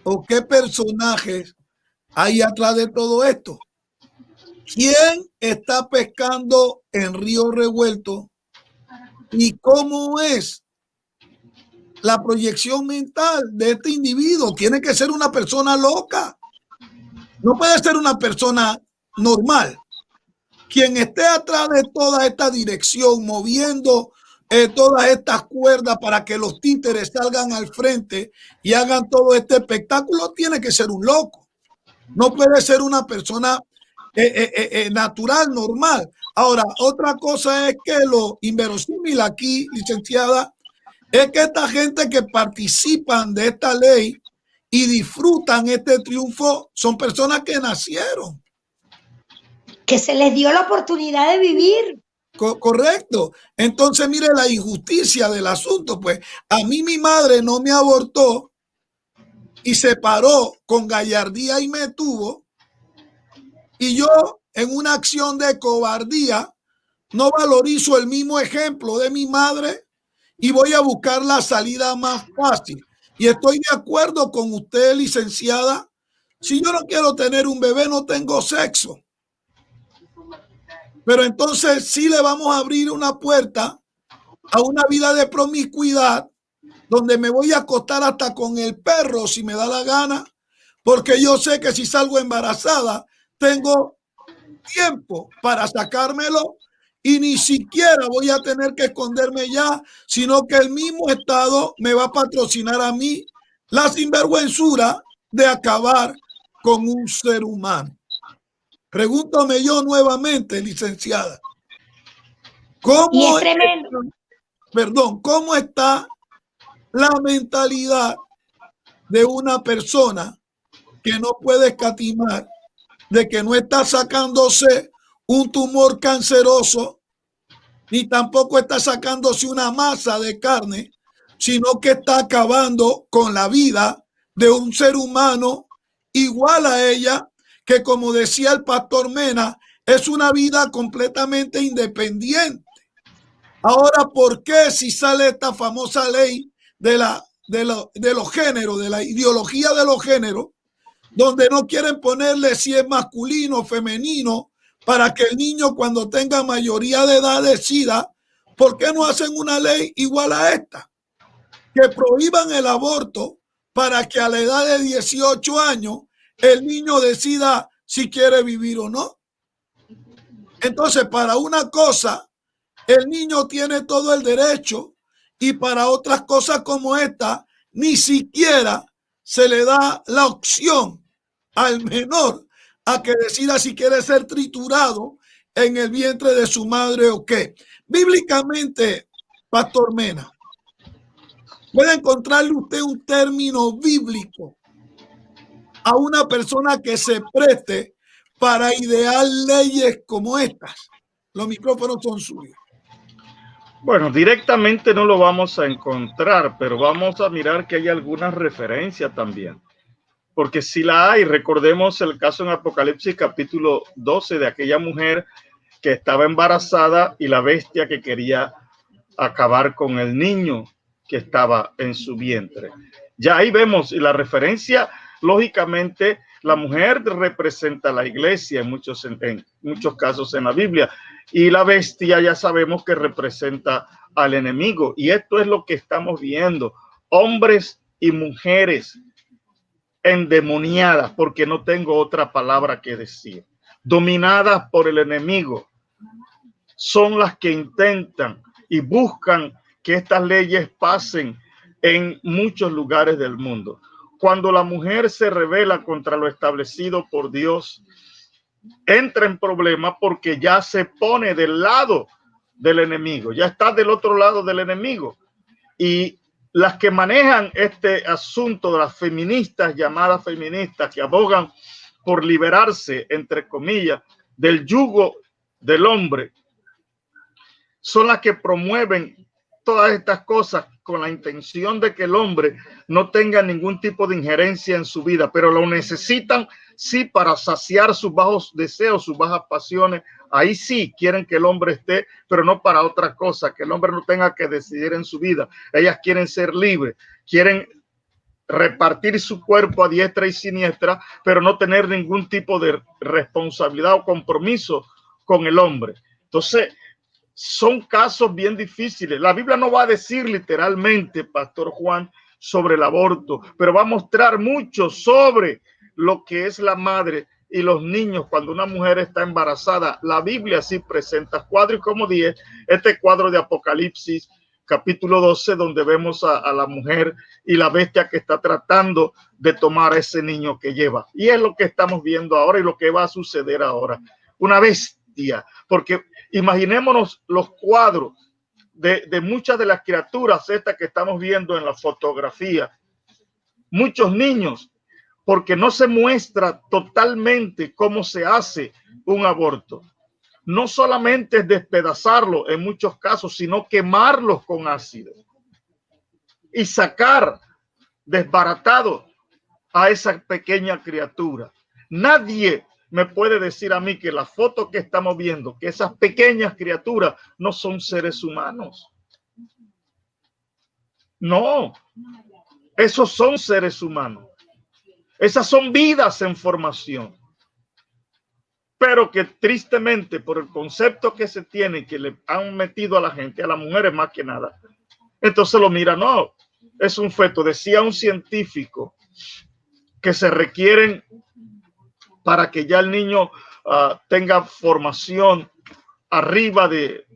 o qué personajes hay atrás de todo esto? ¿Quién está pescando en río revuelto? ¿Y cómo es la proyección mental de este individuo? Tiene que ser una persona loca. No puede ser una persona normal. Quien esté atrás de toda esta dirección, moviendo todas estas cuerdas para que los títeres salgan al frente y hagan todo este espectáculo, tiene que ser un loco. No puede ser una persona natural, normal. Ahora, otra cosa es que lo inverosímil aquí, licenciada, es que esta gente que participan de esta ley y disfrutan este triunfo son personas que nacieron. Que se les dio la oportunidad de vivir. Correcto. Entonces, mire la injusticia del asunto. Pues a mí mi madre no me abortó y se paró con gallardía y me tuvo. Y yo, en una acción de cobardía, no valorizo el mismo ejemplo de mi madre y voy a buscar la salida más fácil. Y estoy de acuerdo con usted, licenciada. Si yo no quiero tener un bebé, no tengo sexo. Pero entonces sí le vamos a abrir una puerta a una vida de promiscuidad donde me voy a acostar hasta con el perro si me da la gana, porque yo sé que si salgo embarazada tengo tiempo para sacármelo y ni siquiera voy a tener que esconderme ya, sino que el mismo Estado me va a patrocinar a mí la sinvergüenzura de acabar con un ser humano. Pregúntame yo nuevamente, licenciada, ¿cómo está la mentalidad de una persona que no puede escatimar, de que no está sacándose un tumor canceroso, ni tampoco está sacándose una masa de carne, sino que está acabando con la vida de un ser humano igual a ella, que como decía el pastor Mena, es una vida completamente independiente? Ahora, ¿por qué si sale esta famosa ley de los géneros, de la ideología de los géneros, donde no quieren ponerle si es masculino o femenino para que el niño cuando tenga mayoría de edad decida? ¿Por qué no hacen una ley igual a esta? Que prohíban el aborto para que a la edad de 18 años el niño decida si quiere vivir o no. Entonces, para una cosa, el niño tiene todo el derecho y para otras cosas como esta, ni siquiera se le da la opción al menor a que decida si quiere ser triturado en el vientre de su madre o qué. Bíblicamente, Pastor Mena, puede encontrarle usted un término bíblico a una persona que se preste para idear leyes como estas. Los micrófonos son suyos. Bueno, directamente no lo vamos a encontrar, pero vamos a mirar que hay algunas referencias también. Porque si la hay, recordemos el caso en Apocalipsis capítulo 12 de aquella mujer que estaba embarazada y la bestia que quería acabar con el niño. que estaba en su vientre. Ya ahí vemos, y la referencia, lógicamente, la mujer representa a la iglesia en muchos casos en la Biblia, y la bestia ya sabemos que representa al enemigo. Y esto es lo que estamos viendo, hombres y mujeres endemoniadas, porque no tengo otra palabra que decir, dominadas por el enemigo, son las que intentan y buscan que estas leyes pasen en muchos lugares del mundo. Cuando la mujer se rebela contra lo establecido por Dios, entra en problemas porque ya se pone del lado del enemigo, ya está del otro lado del enemigo. Y las que manejan este asunto de las feministas, llamadas feministas, que abogan por liberarse, entre comillas, del yugo del hombre, son las que promueven todas estas cosas con la intención de que el hombre no tenga ningún tipo de injerencia en su vida, pero lo necesitan sí para saciar sus bajos deseos, sus bajas pasiones. Ahí sí quieren que el hombre esté, pero no para otra cosa, que el hombre no tenga que decidir en su vida. Ellas quieren ser libres, quieren repartir su cuerpo a diestra y siniestra, pero no tener ningún tipo de responsabilidad o compromiso con el hombre. Entonces, son casos bien difíciles. La Biblia no va a decir literalmente, Pastor Juan, sobre el aborto, pero va a mostrar mucho sobre lo que es la madre y los niños cuando una mujer está embarazada. La Biblia sí presenta cuadros, y como dije, este cuadro de Apocalipsis, capítulo 12, donde vemos a la mujer y la bestia que está tratando de tomar a ese niño que lleva. Y es lo que estamos viendo ahora y lo que va a suceder ahora. Una bestia, porque imaginémonos los cuadros de muchas de las criaturas estas que estamos viendo en la fotografía. Muchos niños, porque no se muestra totalmente cómo se hace un aborto. No solamente es despedazarlo en muchos casos, sino quemarlos con ácido y sacar desbaratado a esa pequeña criatura. Nadie me puede decir a mí que la foto que estamos viendo, que esas pequeñas criaturas no son seres humanos. No, esos son seres humanos. Esas son vidas en formación. Pero que tristemente, por el concepto que se tiene, que le han metido a la gente, a las mujeres más que nada, entonces lo mira, no, es un feto. Decía un científico que se requieren para que ya el niño tenga formación arriba de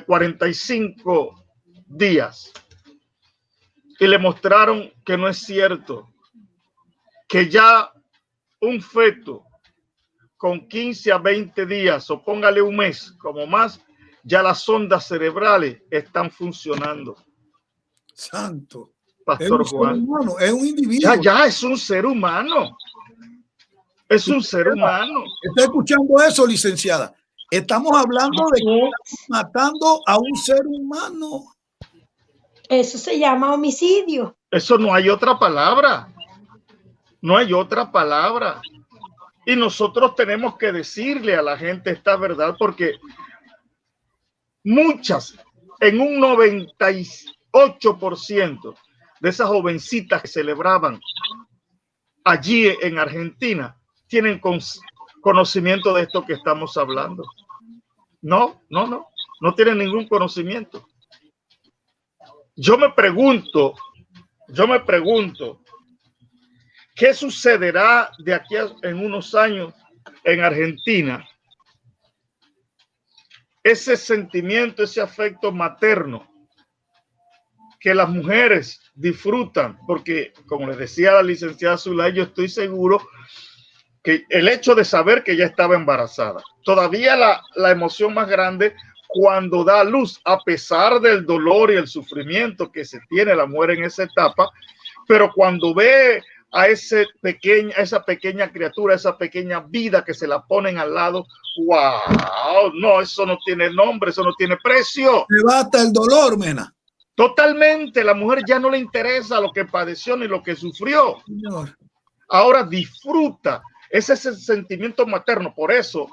45 días. Y le mostraron que no es cierto, que ya un feto con 15 a 20 días, o póngale un mes como más, ya las ondas cerebrales están funcionando. Santo. Pastor Es un Juan. ser humano, es un individuo. Ya es un ser humano. Es un ser humano. ¿Está escuchando eso, licenciada? Estamos hablando de que estamos matando a un ser humano. Eso se llama homicidio. Eso no hay otra palabra. No hay otra palabra. Y nosotros tenemos que decirle a la gente esta verdad, porque muchas, en un 98% de esas jovencitas que celebraban allí en Argentina tienen conocimiento de esto que estamos hablando. No tienen ningún conocimiento. Yo me pregunto, ¿qué sucederá de aquí en unos años en Argentina? Ese sentimiento, ese afecto materno que las mujeres disfrutan, porque como les decía la licenciada Zulay, yo estoy seguro que el hecho de saber que ella estaba embarazada, todavía la emoción más grande cuando da a luz, a pesar del dolor y el sufrimiento que se tiene la mujer en esa etapa, pero cuando ve a esa pequeña criatura, esa pequeña vida que se la ponen al lado, wow, no, eso no tiene nombre, eso no tiene precio. Le basta el dolor, Mena. Totalmente, la mujer ya no le interesa lo que padeció ni lo que sufrió. Señor. Ahora disfruta, ese es el sentimiento materno. Por eso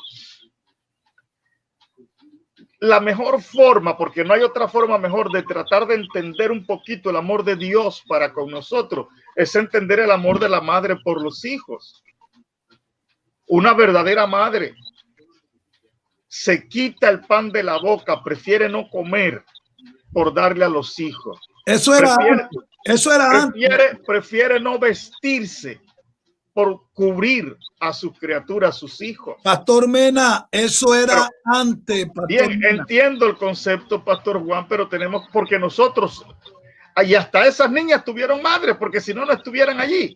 la mejor forma, porque no hay otra forma mejor de tratar de entender un poquito el amor de Dios para con nosotros, es entender el amor de la madre por los hijos. Una verdadera madre se quita el pan de la boca, prefiere no comer por darle a los hijos. Eso era antes. Prefiere no vestirse por cubrir a sus criaturas, a sus hijos. Pastor Mena, eso era antes. Pastor Bien, Mena. entiendo el concepto, Pastor Juan, pero tenemos, porque nosotros, y hasta esas niñas tuvieron madres, porque si no, no estuvieran allí.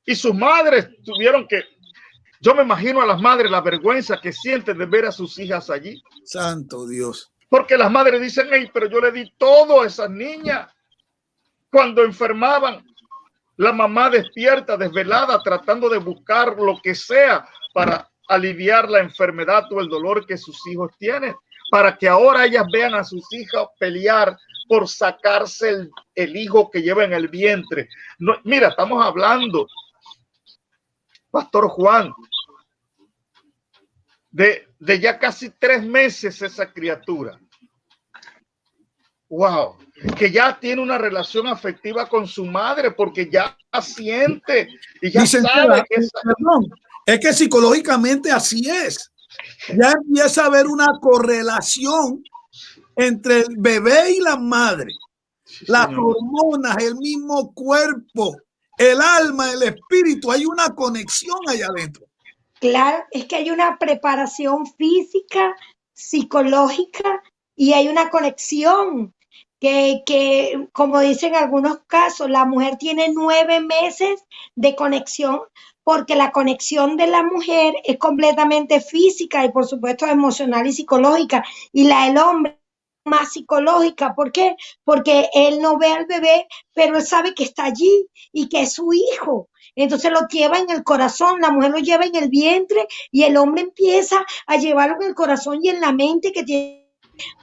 Y sus madres tuvieron que, yo me imagino a las madres la vergüenza que sienten de ver a sus hijas allí. Santo Dios. Porque las madres dicen, hey, pero yo le di todo a esas niñas. Cuando enfermaban, la mamá despierta, desvelada, tratando de buscar lo que sea para aliviar la enfermedad o el dolor que sus hijos tienen, para que ahora ellas vean a sus hijas pelear por sacarse el hijo que lleva en el vientre. No, mira, estamos hablando, Pastor Juan, de ya casi 3 meses esa criatura. Wow, que ya tiene una relación afectiva con su madre porque ya siente y ya sabe que perdón, es que psicológicamente así es. Ya empieza a haber una correlación entre el bebé y la madre. Sí, las señor. hormonas, el mismo cuerpo, el alma, el espíritu, hay una conexión allá adentro. Claro, es que hay una preparación física, psicológica y hay una conexión que, como dicen en algunos casos, la mujer tiene 9 meses de conexión porque la conexión de la mujer es completamente física y por supuesto emocional y psicológica, y la del hombre más psicológica. ¿Por qué? Porque él no ve al bebé, pero él sabe que está allí y que es su hijo. Entonces lo lleva en el corazón, la mujer lo lleva en el vientre y el hombre empieza a llevarlo en el corazón y en la mente, que tiene que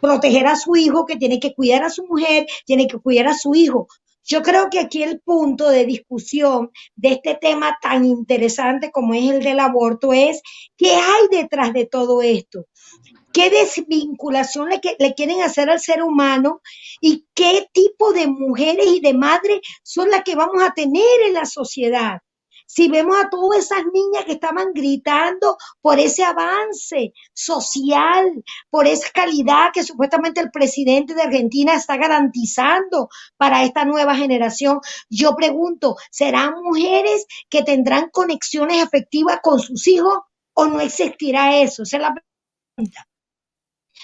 proteger a su hijo, que tiene que cuidar a su mujer, tiene que cuidar a su hijo. Yo creo que aquí el punto de discusión de este tema tan interesante como es el del aborto es ¿qué hay detrás de todo esto? ¿Qué desvinculación le quieren hacer al ser humano? ¿Y qué tipo de mujeres y de madres son las que vamos a tener en la sociedad? Si vemos a todas esas niñas que estaban gritando por ese avance social, por esa calidad que supuestamente el presidente de Argentina está garantizando para esta nueva generación, yo pregunto, ¿serán mujeres que tendrán conexiones afectivas con sus hijos o no existirá eso? Esa es la pregunta.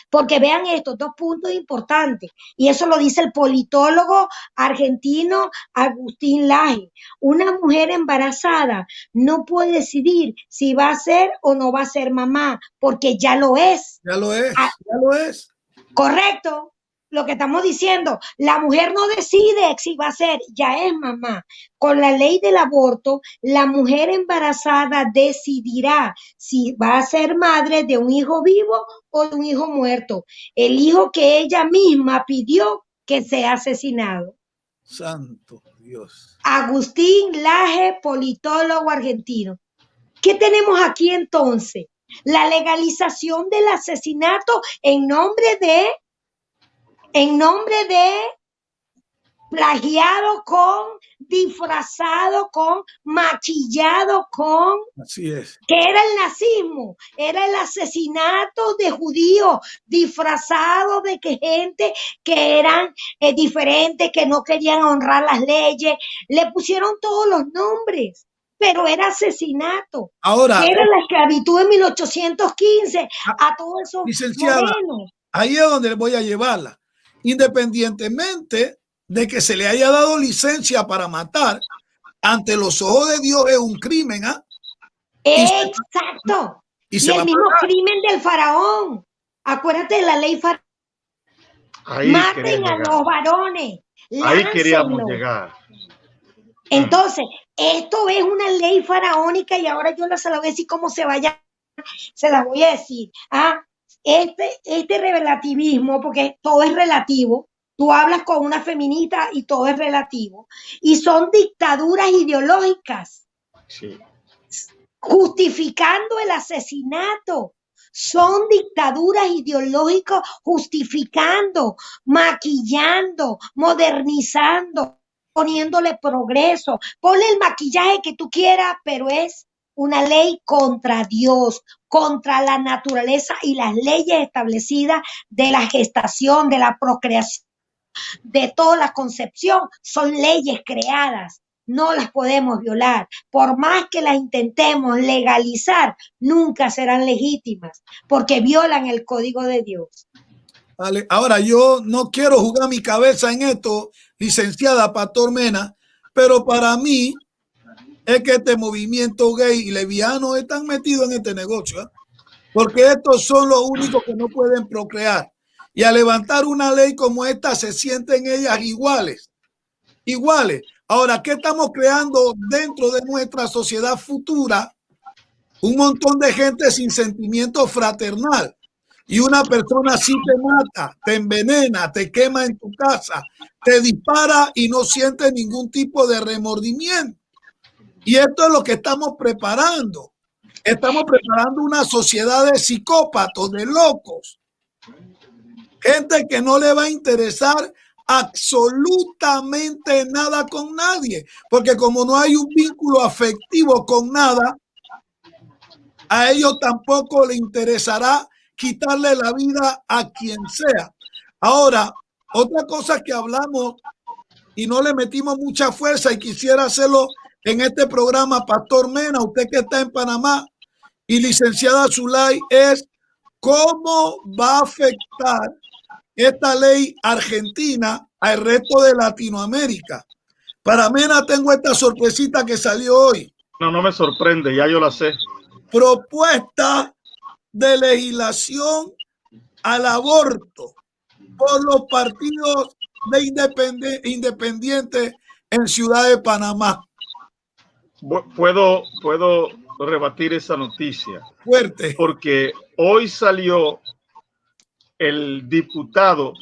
Porque vean estos 2 puntos importantes, y eso lo dice el politólogo argentino Agustín Laje. Una mujer embarazada no puede decidir si va a ser o no va a ser mamá, porque ya lo es. Ya lo es, ya lo es. Correcto. Lo que estamos diciendo, la mujer no decide si va a ser, ya es mamá. Con la ley del aborto, la mujer embarazada decidirá si va a ser madre de un hijo vivo o de un hijo muerto. El hijo que ella misma pidió que sea asesinado. Santo Dios. Agustín Laje, politólogo argentino. ¿Qué tenemos aquí entonces? La legalización del asesinato en nombre de plagiado con, disfrazado con, maquillado con. Así es. ¿Qué era el nazismo? Era el asesinato de judíos disfrazados de que gente que eran diferentes, que no querían honrar las leyes. Le pusieron todos los nombres, pero era asesinato. Ahora, era la esclavitud de 1815 a todos esos licenciada, morenos. Ahí es donde voy a llevarla. Independientemente de que se le haya dado licencia para matar, ante los ojos de Dios es un crimen, ¿ah? Exacto. Y el mismo crimen del faraón. Acuérdate de la ley faraón. Maten a los varones. Ahí queríamos llegar. Entonces, esto es una ley faraónica y ahora yo se la voy a decir cómo se vaya. Se la voy a decir. Este relativismo, porque todo es relativo. Tú hablas con una feminista y todo es relativo. Y son dictaduras ideológicas. Sí. Justificando el asesinato. Son dictaduras ideológicas justificando, maquillando, modernizando, poniéndole progreso. Ponle el maquillaje que tú quieras, pero es una ley contra Dios, contra la naturaleza y las leyes establecidas de la gestación, de la procreación, de toda la concepción. Son leyes creadas. No las podemos violar. Por más que las intentemos legalizar, nunca serán legítimas porque violan el código de Dios. Vale. Ahora, yo no quiero jugar mi cabeza en esto, licenciada Pastor Mena, pero para mí es que este movimiento gay y lesbiano están metidos en este negocio, ¿eh? Porque estos son los únicos que no pueden procrear. Y al levantar una ley como esta, se sienten ellas iguales. Iguales. Ahora, ¿qué estamos creando dentro de nuestra sociedad futura? Un montón de gente sin sentimiento fraternal. Y una persona así te mata, te envenena, te quema en tu casa, te dispara y no siente ningún tipo de remordimiento. Y esto es lo que estamos preparando. Estamos preparando una sociedad de psicópatas, de locos. Gente que no le va a interesar absolutamente nada con nadie, porque como no hay un vínculo afectivo con nada, a ellos tampoco le interesará quitarle la vida a quien sea. Ahora, otra cosa que hablamos y no le metimos mucha fuerza y quisiera hacerlo en este programa, Pastor Mena, usted que está en Panamá, y licenciada Zulay, es cómo va a afectar esta ley argentina al resto de Latinoamérica. Para Mena tengo esta sorpresita que salió hoy. No me sorprende, ya yo la sé. Propuesta de legislación al aborto por los partidos de independientes en Ciudad de Panamá. Puedo rebatir esa noticia. Fuerte. Porque hoy salió el diputado.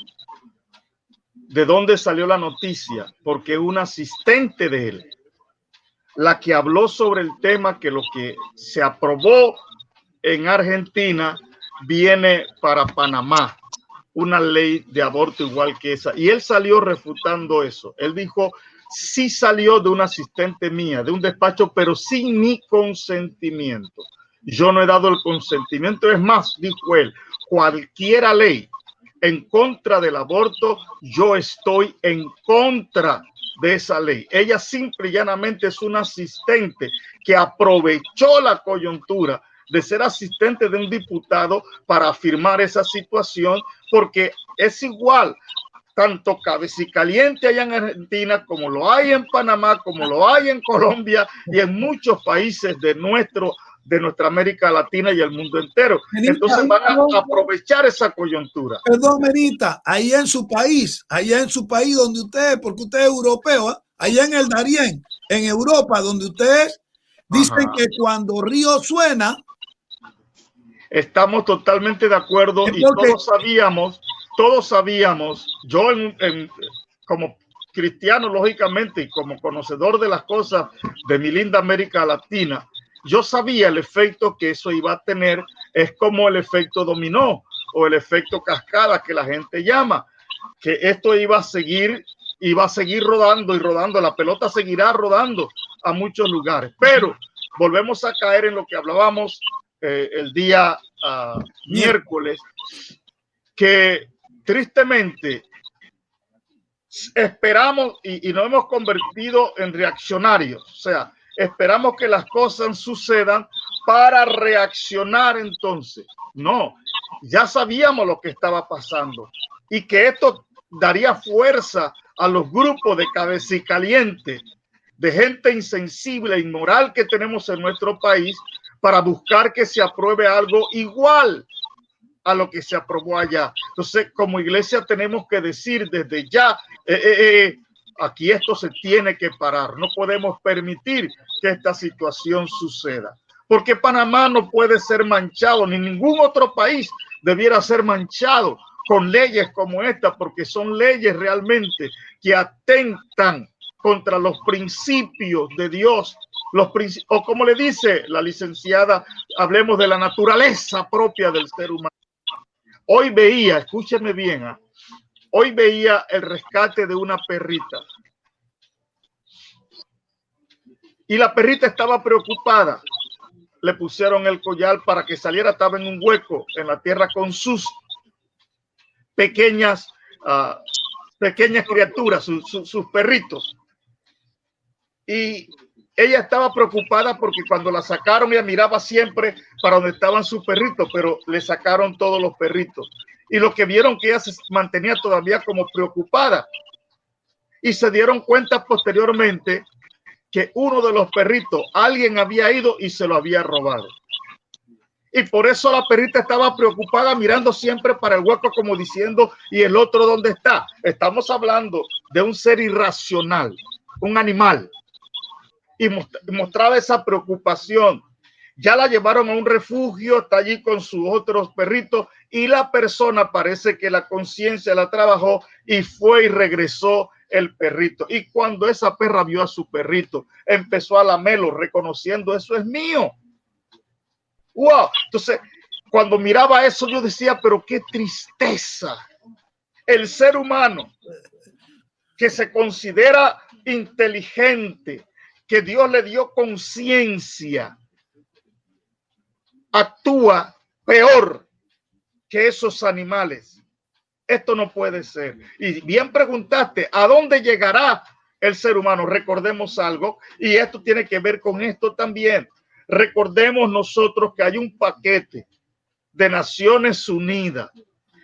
¿De dónde salió la noticia? Porque un asistente de él, la que habló sobre el tema, que lo que se aprobó en Argentina viene para Panamá, una ley de aborto igual que esa. Y él salió refutando eso. Él dijo, sí salió de una asistente mía, de un despacho, pero sin mi consentimiento. Yo no he dado el consentimiento. Es más, dijo él, cualquier ley en contra del aborto, yo estoy en contra de esa ley. Ella simple y llanamente es una asistente que aprovechó la coyuntura de ser asistente de un diputado para afirmar esa situación, porque es igual, tanto cabecicaliente allá en Argentina, como lo hay en Panamá, como lo hay en Colombia y en muchos países de nuestra América Latina y el mundo entero. Entonces van a aprovechar esa coyuntura. Perdón, Menita, allá en su país donde usted es, porque usted es europeo, ¿eh? Allá en el Darién, en Europa, donde usted es, dicen que cuando Río suena. Estamos totalmente de acuerdo y todos sabíamos, yo como cristiano, lógicamente, y como conocedor de las cosas de mi linda América Latina, yo sabía el efecto que eso iba a tener. Es como el efecto dominó o el efecto cascada que la gente llama, que esto iba a seguir rodando y rodando, la pelota seguirá rodando a muchos lugares, pero volvemos a caer en lo que hablábamos el día miércoles, que tristemente esperamos y nos hemos convertido en reaccionarios, o sea, esperamos que las cosas sucedan para reaccionar. Entonces, no, ya sabíamos lo que estaba pasando y que esto daría fuerza a los grupos de cabecicalientes, de gente insensible e inmoral que tenemos en nuestro país, para buscar que se apruebe algo igual a lo que se aprobó allá. Entonces, como iglesia tenemos que decir desde ya, aquí esto se tiene que parar. No podemos permitir que esta situación suceda, porque Panamá no puede ser manchado, ni ningún otro país debiera ser manchado con leyes como esta, porque son leyes realmente que atentan contra los principios de Dios, o como le dice la licenciada, hablemos de la naturaleza propia del ser humano. Hoy veía, escúcheme bien, hoy veía el rescate de una perrita. Y la perrita estaba preocupada. Le pusieron el collar para que saliera, estaba en un hueco en la tierra con sus pequeñas criaturas, sus perritos. Y ella estaba preocupada porque cuando la sacaron, ella miraba siempre para donde estaban sus perritos, pero le sacaron todos los perritos. Y lo que vieron que ella se mantenía todavía como preocupada. Y se dieron cuenta posteriormente que uno de los perritos, alguien había ido y se lo había robado. Y por eso la perrita estaba preocupada mirando siempre para el hueco como diciendo, ¿y el otro dónde está? Estamos hablando de un ser irracional, un animal. Y mostraba esa preocupación. Ya la llevaron a un refugio, está allí con sus otros perritos y la persona parece que la conciencia la trabajó y fue y regresó el perrito. Y cuando esa perra vio a su perrito, empezó a lamerlo, reconociendo, eso es mío. ¡Wow! Entonces, cuando miraba eso, yo decía, pero qué tristeza. El ser humano que se considera inteligente, que Dios le dio conciencia, actúa peor que esos animales. Esto no puede ser. Y bien preguntaste, ¿a dónde llegará el ser humano? Recordemos algo, y esto tiene que ver con esto también. Recordemos nosotros que hay un paquete de Naciones Unidas,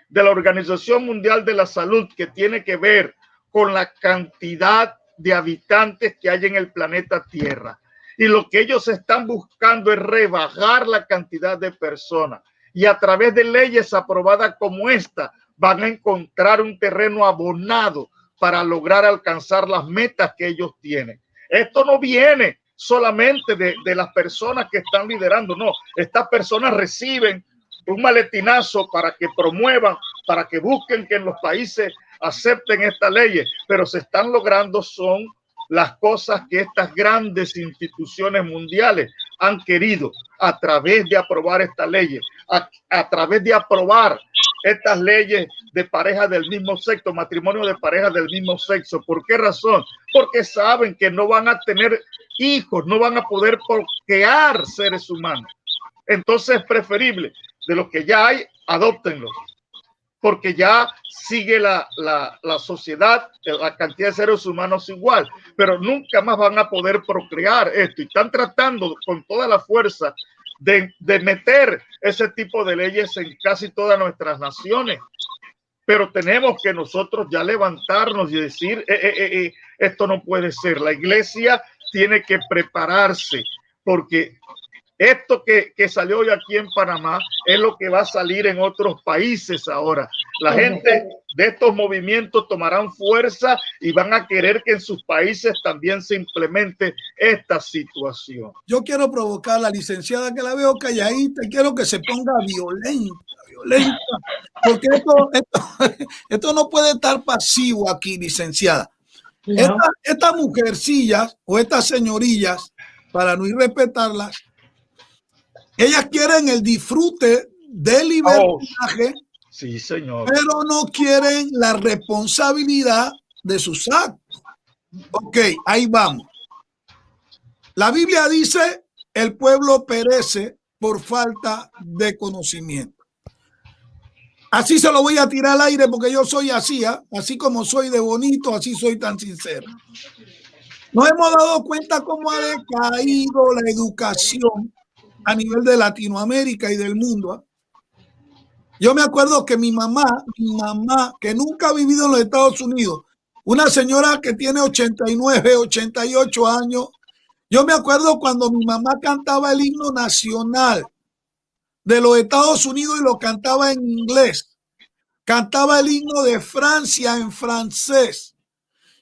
de la Organización Mundial de la Salud, que tiene que ver con la cantidad de habitantes que hay en el planeta Tierra. Y lo que ellos están buscando es rebajar la cantidad de personas. Y a través de leyes aprobadas como esta, van a encontrar un terreno abonado para lograr alcanzar las metas que ellos tienen. Esto no viene solamente de las personas que están liderando, no. Estas personas reciben un maletinazo para que promuevan, para que busquen que en los países acepten estas leyes, pero se están logrando son las cosas que estas grandes instituciones mundiales han querido a través de aprobar estas leyes, a través de aprobar estas leyes de parejas del mismo sexo, matrimonio de parejas del mismo sexo. ¿Por qué razón? Porque saben que no van a tener hijos, no van a poder procrear seres humanos. Entonces es preferible de lo que ya hay, adóptenlos, porque ya sigue la sociedad, la cantidad de seres humanos igual, pero nunca más van a poder procrear esto. Y están tratando con toda la fuerza de meter ese tipo de leyes en casi todas nuestras naciones. Pero tenemos que nosotros ya levantarnos y decir, esto no puede ser. La iglesia tiene que prepararse, porque esto que salió hoy aquí en Panamá es lo que va a salir en otros países ahora. La gente de estos movimientos tomarán fuerza y van a querer que en sus países también se implemente esta situación. Yo quiero provocar a la licenciada, que la veo calladita, y quiero que se ponga violenta, porque esto no puede estar pasivo aquí, licenciada. No. Estas mujercillas o estas señorillas, para no irrespetarlas, ellas quieren el disfrute del libertinaje, sí, señor, pero no quieren la responsabilidad de sus actos. Ok, ahí vamos. La Biblia dice, el pueblo perece por falta de conocimiento. Así se lo voy a tirar al aire porque yo soy así, así como soy de bonito, así soy tan sincero. Nos hemos dado cuenta cómo ha decaído la educación a nivel de Latinoamérica y del mundo. Yo me acuerdo que mi mamá, que nunca ha vivido en los Estados Unidos, una señora que tiene 89, 88 años, yo me acuerdo cuando mi mamá cantaba el himno nacional de los Estados Unidos y lo cantaba en inglés. Cantaba el himno de Francia en francés.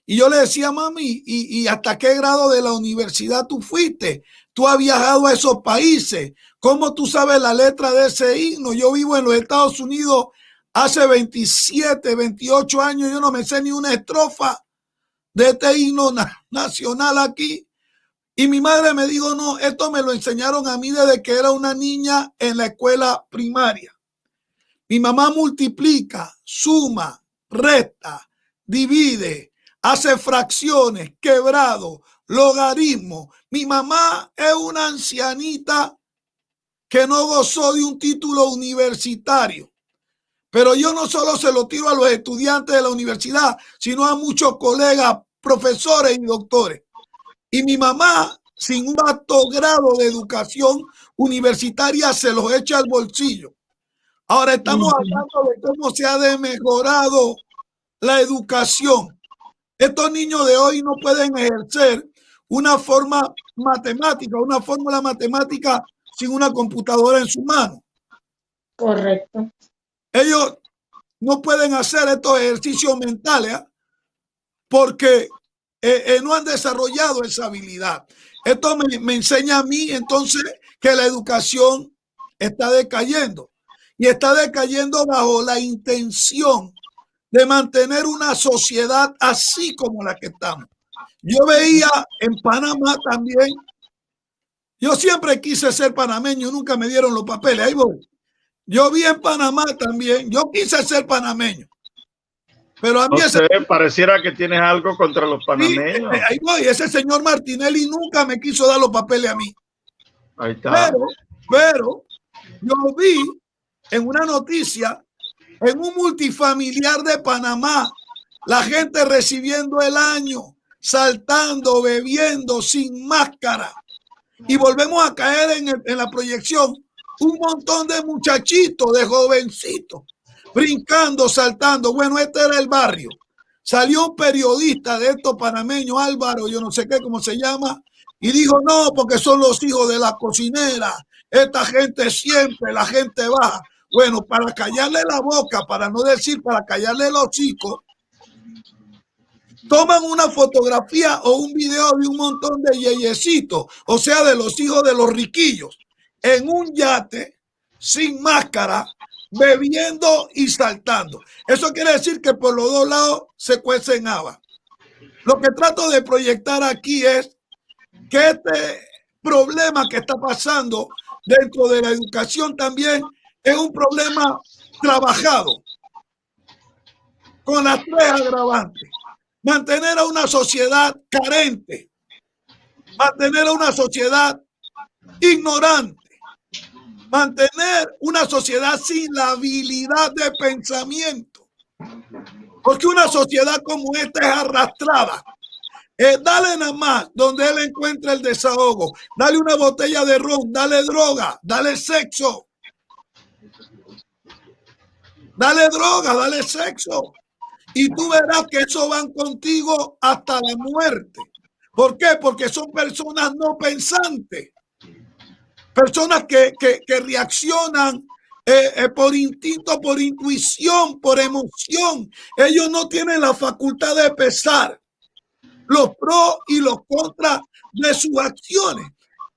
Y yo le decía, mami, ¿y hasta qué grado de la universidad tú fuiste? Tú has viajado a esos países. ¿Cómo tú sabes la letra de ese himno? Yo vivo en los Estados Unidos hace 27, 28 años. Yo no me sé ni una estrofa de este himno nacional aquí. Y mi madre me dijo, no, esto me lo enseñaron a mí desde que era una niña en la escuela primaria. Mi mamá multiplica, suma, resta, divide, hace fracciones, quebrado, logaritmo. Mi mamá es una ancianita que no gozó de un título universitario. Pero yo no solo se lo tiro a los estudiantes de la universidad, sino a muchos colegas, profesores y doctores. Y mi mamá, sin un alto grado de educación universitaria, se los echa al bolsillo. Ahora estamos hablando de cómo se ha mejorado la educación. Estos niños de hoy no pueden ejercer una forma matemática, una fórmula matemática sin una computadora en su mano. Correcto. Ellos no pueden hacer estos ejercicios mentales porque no han desarrollado esa habilidad. Esto me enseña a mí entonces que la educación está decayendo y está decayendo bajo la intención de mantener una sociedad así como la que estamos. Yo veía en Panamá también, yo siempre quise ser panameño, nunca me dieron los papeles, ahí voy. Yo vi en Panamá también, yo quise ser panameño. Pero a mí pareciera que tienes algo contra los panameños. Sí, ahí voy, ese señor Martinelli nunca me quiso dar los papeles a mí. Ahí está. Pero yo vi en una noticia, en un multifamiliar de Panamá, la gente recibiendo el año, saltando, bebiendo, sin máscara. Y volvemos a caer en la proyección. Un montón de muchachitos, de jovencitos, brincando, saltando. Bueno, este era el barrio. Salió un periodista de estos panameños, Álvaro, yo no sé qué, cómo se llama, y dijo, no, porque son los hijos de la cocinera. Esta gente siempre, la gente baja. Bueno, para callarle la boca, para no decir, para callarle los hocicos, toman una fotografía o un video de un montón de yeyecitos, o sea, de los hijos de los riquillos, en un yate, sin máscara, bebiendo y saltando. Eso quiere decir que por los dos lados se cuecen habas. Lo que trato de proyectar aquí es que este problema que está pasando dentro de la educación también es un problema trabajado con las tres agravantes. Mantener a una sociedad carente, mantener a una sociedad ignorante, mantener una sociedad sin la habilidad de pensamiento. Porque una sociedad como esta es arrastrada. Dale nada más donde él encuentra el desahogo. Dale una botella de ron, dale droga, dale sexo. Dale droga, dale sexo. Y tú verás que eso van contigo hasta la muerte. ¿Por qué? Porque son personas no pensantes. Personas que reaccionan por instinto, por intuición, por emoción. Ellos no tienen la facultad de pesar los pros y los contras de sus acciones.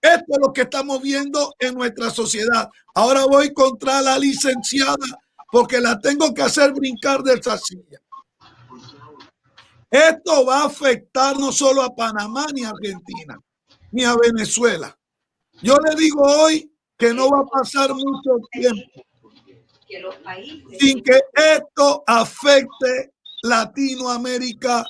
Esto es lo que estamos viendo en nuestra sociedad. Ahora voy contra la licenciada porque la tengo que hacer brincar de esa silla. Esto va a afectar no solo a Panamá ni a Argentina, ni a Venezuela. Yo le digo hoy que no va a pasar mucho tiempo sin que esto afecte Latinoamérica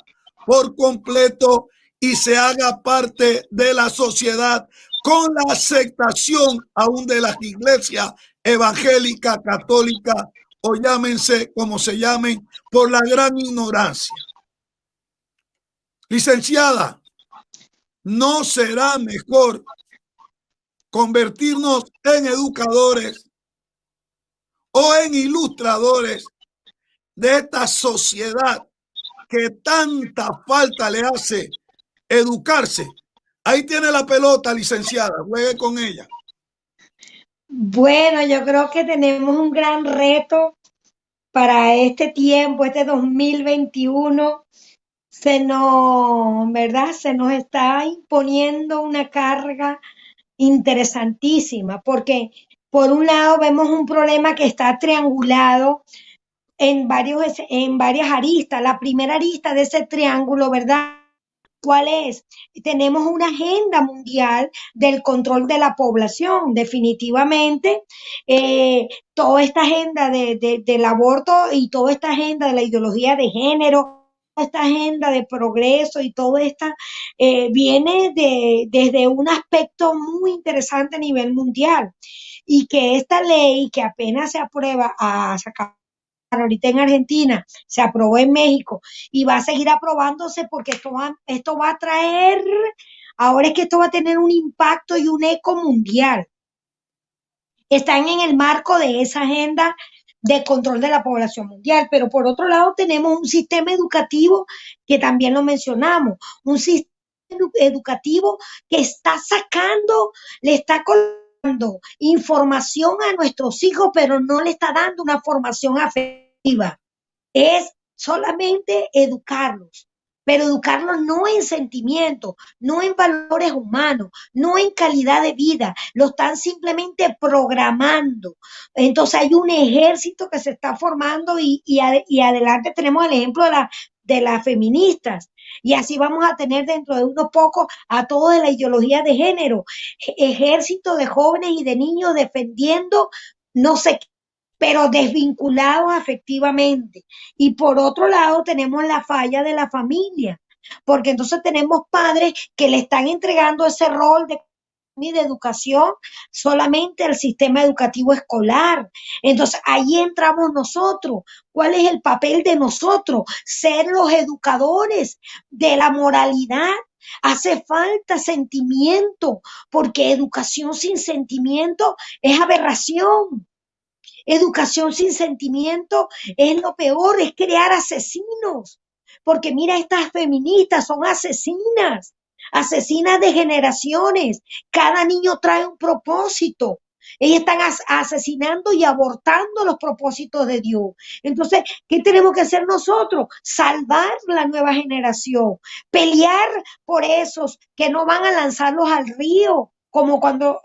por completo y se haga parte de la sociedad con la aceptación aún de las iglesias evangélicas, católicas o llámense como se llamen por la gran ignorancia. Licenciada, ¿no será mejor convertirnos en educadores o en ilustradores de esta sociedad que tanta falta le hace educarse? Ahí tiene la pelota, licenciada, juegue con ella. Bueno, yo creo que tenemos un gran reto para este tiempo, este 2021. ¿Verdad? Se nos está imponiendo una carga interesantísima, porque por un lado vemos un problema que está triangulado en varias aristas. La primera arista de ese triángulo, ¿verdad? ¿Cuál es? Tenemos una agenda mundial del control de la población, definitivamente. Toda esta agenda del aborto y toda esta agenda de la ideología de género, toda esta agenda de progreso y todo esta viene desde un aspecto muy interesante a nivel mundial. Y que esta ley que apenas se aprueba a sacar ahorita en Argentina, se aprobó en México y va a seguir aprobándose porque esto va a traer, ahora es que esto va a tener un impacto y un eco mundial. Están en el marco de esa agenda de control de la población mundial, pero por otro lado tenemos un sistema educativo que también lo mencionamos, un sistema educativo que está sacando, le está colocando información a nuestros hijos, pero no le está dando una formación afectiva. Es solamente educarlos, pero educarlos no en sentimientos, no en valores humanos, no en calidad de vida, lo están simplemente programando. Entonces hay un ejército que se está formando y adelante tenemos el ejemplo de las feministas. Y así vamos a tener dentro de unos pocos a todos de la ideología de género, ejército de jóvenes y de niños defendiendo no sé qué, pero desvinculados afectivamente. Y por otro lado tenemos la falla de la familia, porque entonces tenemos padres que le están entregando ese rol de educación solamente al sistema educativo escolar. Entonces ahí entramos nosotros. ¿Cuál es el papel de nosotros? Ser los educadores de la moralidad. Hace falta sentimiento, porque educación sin sentimiento es aberración. Educación sin sentimiento es lo peor, es crear asesinos. Porque mira, estas feministas son asesinas, asesinas de generaciones. Cada niño trae un propósito. Ellas están asesinando y abortando los propósitos de Dios. Entonces, ¿qué tenemos que hacer nosotros? Salvar la nueva generación, pelear por esos que no van a lanzarlos al río, como cuando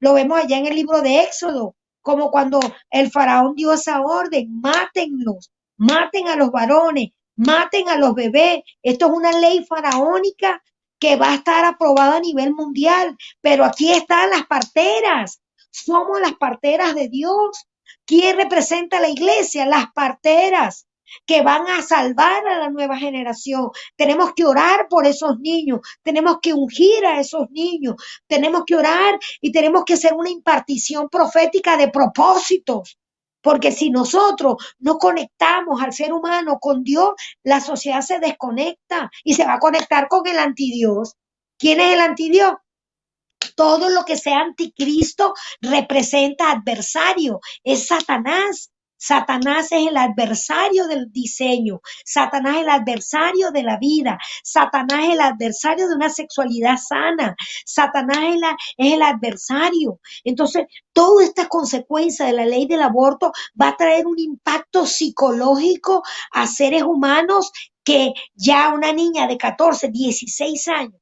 lo vemos allá en el libro de Éxodo, como cuando el faraón dio esa orden: mátenlos, maten a los varones, maten a los bebés. Esto es una ley faraónica que va a estar aprobada a nivel mundial, pero aquí están las parteras, somos las parteras de Dios. ¿Quién representa a la iglesia? Las parteras que van a salvar a la nueva generación. Tenemos que orar por esos niños, tenemos que ungir a esos niños, tenemos que orar y tenemos que hacer una impartición profética de propósitos. Porque si nosotros no conectamos al ser humano con Dios, la sociedad se desconecta y se va a conectar con el antidios. ¿Quién es el antidios? Todo lo que sea anticristo representa adversario, es Satanás. Satanás es el adversario del diseño, Satanás es el adversario de la vida, Satanás es el adversario de una sexualidad sana, Satanás es el adversario. Entonces, toda esta consecuencia de la ley del aborto va a traer un impacto psicológico a seres humanos que ya una niña de 14, 16 años.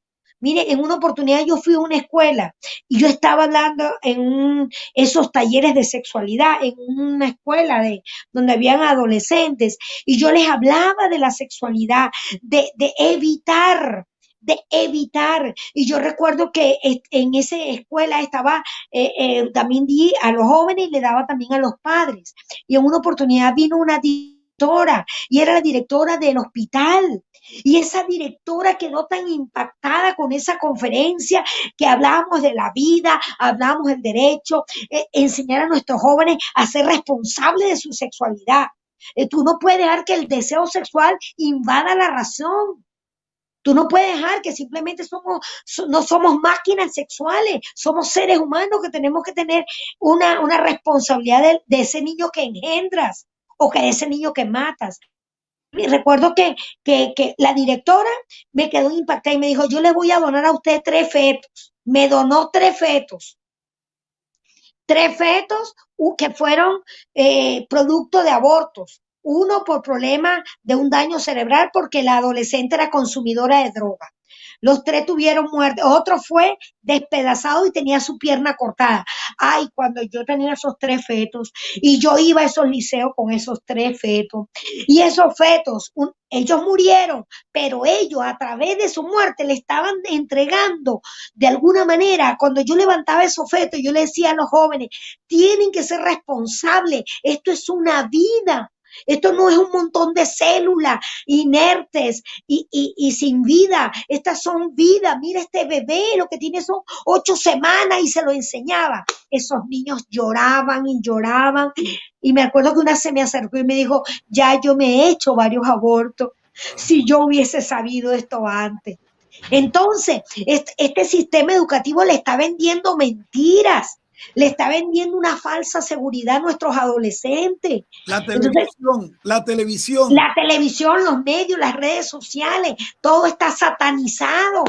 Mire, en una oportunidad yo fui a una escuela y yo estaba hablando en esos talleres de sexualidad, en una escuela donde habían adolescentes, y yo les hablaba de la sexualidad, de evitar. Y yo recuerdo que en esa escuela estaba, también di a los jóvenes y le daba también a los padres. Y en una oportunidad vino una directora y era la directora del hospital. Y esa directora quedó tan impactada con esa conferencia que hablábamos de la vida, hablábamos del derecho, enseñar a nuestros jóvenes a ser responsables de su sexualidad. Tú no puedes dejar que el deseo sexual invada la razón. Tú no puedes dejar que simplemente no somos máquinas sexuales, somos seres humanos que tenemos que tener una responsabilidad de ese niño que engendras o que de ese niño que matas. Y recuerdo que la directora me quedó impactada y me dijo: yo le voy a donar a usted 3 fetos. Me donó 3 fetos. 3 fetos que fueron producto de abortos. Uno por problema de un daño cerebral porque la adolescente era consumidora de droga. Los 3 tuvieron muerte. Otro fue despedazado y tenía su pierna cortada. Ay, cuando yo tenía esos 3 fetos y yo iba a esos liceos con esos 3 fetos y esos fetos, ellos murieron, pero ellos a través de su muerte le estaban entregando de alguna manera. Cuando yo levantaba esos fetos, yo le decía a los jóvenes, tienen que ser responsables, esto es una vida. Esto no es un montón de células inertes y sin vida. Estas son vidas. Mira este bebé, lo que tiene son 8 semanas y se lo enseñaba. Esos niños lloraban y lloraban. Y me acuerdo que una se me acercó y me dijo, ya yo me he hecho varios abortos. Si yo hubiese sabido esto antes. Entonces, este sistema educativo le está vendiendo mentiras. Le está vendiendo una falsa seguridad a nuestros adolescentes. La televisión, La televisión, los medios, las redes sociales, todo está satanizado.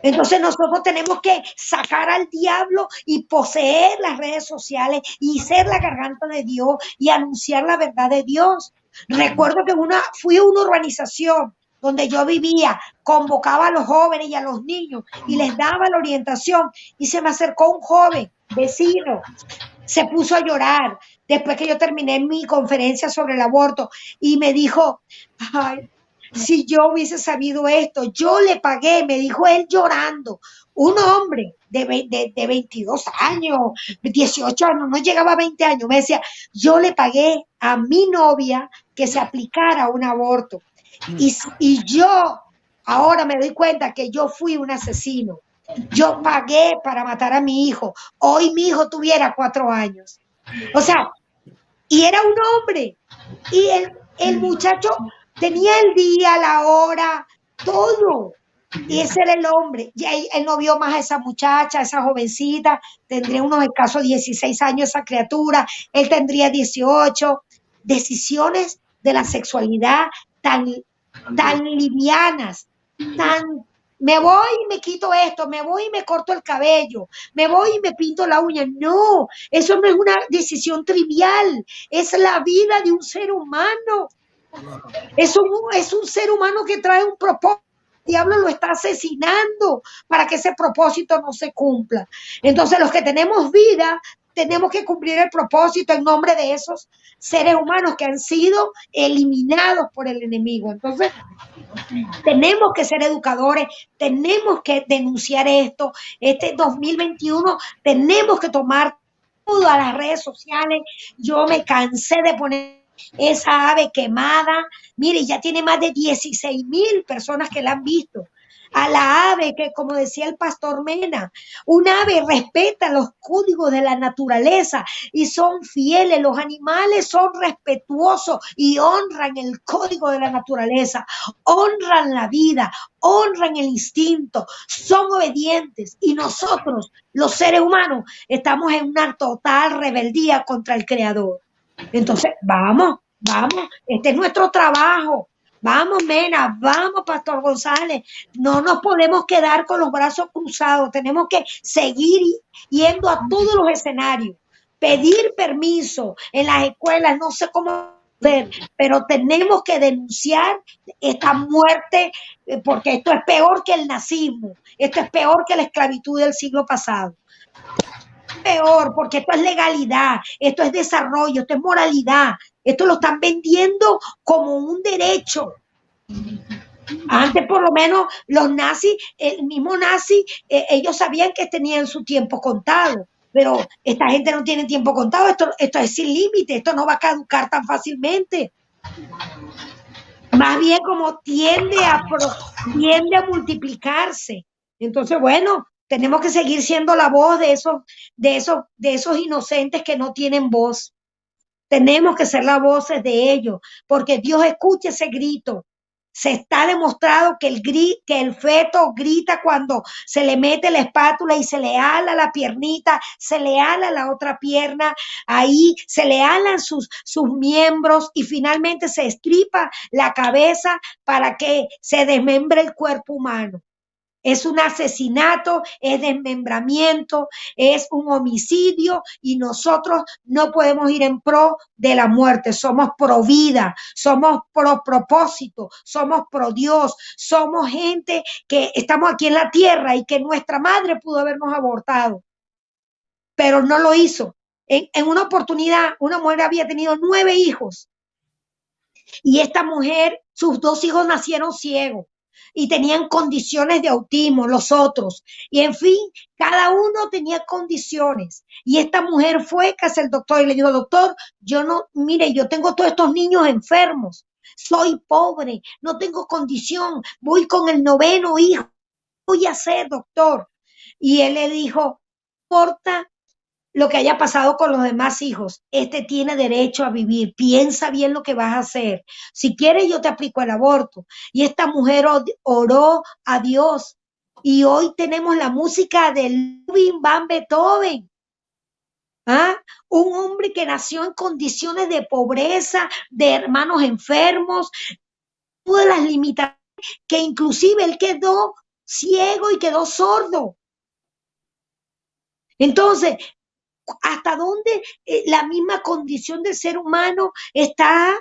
Entonces nosotros tenemos que sacar al diablo y poseer las redes sociales y ser la garganta de Dios y anunciar la verdad de Dios. Recuerdo que fui a una urbanización donde yo vivía, convocaba a los jóvenes y a los niños y les daba la orientación y se me acercó un joven, vecino, se puso a llorar después que yo terminé mi conferencia sobre el aborto y me dijo, ay, si yo hubiese sabido esto, yo le pagué, me dijo él llorando, un hombre de 22 años, 18 años, no llegaba a 20 años, me decía, yo le pagué a mi novia que se aplicara un aborto. Y yo ahora me doy cuenta que yo fui un asesino. Yo pagué para matar a mi hijo. Hoy mi hijo tuviera 4 años. O sea, y era un hombre. Y el muchacho tenía el día, la hora, todo. Y ese era el hombre. Y él no vio más a esa muchacha, a esa jovencita. Tendría unos escasos 16 años esa criatura. Él tendría 18. Decisiones de la sexualidad tan livianas, me voy y me quito esto, me voy y me corto el cabello, me voy y me pinto la uña. No, eso no es una decisión trivial, es la vida de un ser humano. Es un ser humano que trae un propósito. El diablo lo está asesinando para que ese propósito no se cumpla. Entonces los que tenemos vida tenemos que cumplir el propósito en nombre de esos seres humanos que han sido eliminados por el enemigo. Entonces, tenemos que ser educadores, tenemos que denunciar esto. Este 2021 tenemos que tomar todas las redes sociales. Yo me cansé de poner esa ave quemada. Mire, ya tiene más de 16,000 personas que la han visto. A la ave que, como decía el pastor Mena, un ave respeta los códigos de la naturaleza y son fieles. Los animales son respetuosos y honran el código de la naturaleza, honran la vida, honran el instinto, son obedientes. Y nosotros, los seres humanos, estamos en una total rebeldía contra el Creador. Entonces, vamos, este es nuestro trabajo. Vamos, Mena, vamos, Pastor González. No nos podemos quedar con los brazos cruzados. Tenemos que seguir yendo a todos los escenarios. Pedir permiso en las escuelas, no sé cómo ver, pero tenemos que denunciar esta muerte, porque esto es peor que el nazismo. Esto es peor que la esclavitud del siglo pasado. Peor, porque esto es legalidad, esto es desarrollo, esto es moralidad, esto lo están vendiendo como un derecho. Antes por lo menos los nazis, el mismo nazi, ellos sabían que tenían su tiempo contado, pero esta gente no tiene tiempo contado, esto es sin límite, esto no va a caducar tan fácilmente. Más bien como tiende a multiplicarse. Entonces, bueno, tenemos que seguir siendo la voz de esos inocentes que no tienen voz. Tenemos que ser la voz de ellos, porque Dios escucha ese grito. Se está demostrado que el feto grita cuando se le mete la espátula y se le ala la piernita, se le ala la otra pierna, ahí se le alan sus miembros y finalmente se estripa la cabeza para que se desmembre el cuerpo humano. Es un asesinato, es desmembramiento, es un homicidio y nosotros no podemos ir en pro de la muerte. Somos pro vida, somos pro propósito, somos pro Dios, somos gente que estamos aquí en la tierra y que nuestra madre pudo habernos abortado, pero no lo hizo. En una oportunidad, una mujer había tenido 9 hijos y esta mujer, sus 2 hijos nacieron ciegos y tenían condiciones de autismo, los otros. Y en fin, cada uno tenía condiciones. Y esta mujer fue casi el doctor y le dijo, doctor, yo no, mire, yo tengo todos estos niños enfermos, soy pobre, no tengo condición, voy con el 9º hijo, ¿qué voy a hacer, doctor? Y él le dijo, porta lo que haya pasado con los demás hijos, este tiene derecho a vivir, piensa bien lo que vas a hacer. Si quieres, yo te aplico el aborto. Y esta mujer oró a Dios. Y hoy tenemos la música de Ludwig van Beethoven. ¿Ah? Un hombre que nació en condiciones de pobreza, de hermanos enfermos, todas las limitaciones, que inclusive él quedó ciego y quedó sordo. Entonces, hasta dónde la misma condición del ser humano está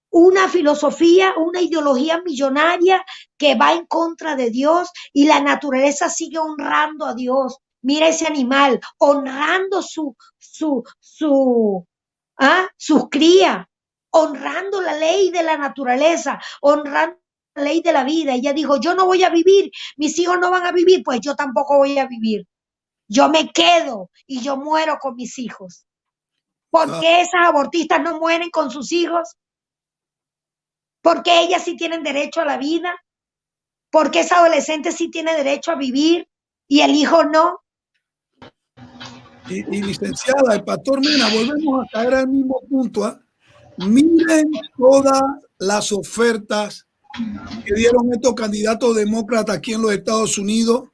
una filosofía, una ideología millonaria que va en contra de Dios y la naturaleza sigue honrando a Dios. Mira ese animal, honrando sus crías, honrando la ley de la naturaleza, honrando la ley de la vida. Ella dijo, yo no voy a vivir, mis hijos no van a vivir, pues yo tampoco voy a vivir. Yo me quedo y yo muero con mis hijos. ¿Por qué esas abortistas no mueren con sus hijos? ¿Por qué ellas sí tienen derecho a la vida? ¿Por qué esa adolescente sí tiene derecho a vivir y el hijo no? Y licenciada, el pastor Mena, volvemos a caer al mismo punto. ¿Eh? Miren todas las ofertas que dieron estos candidatos demócratas aquí en los Estados Unidos.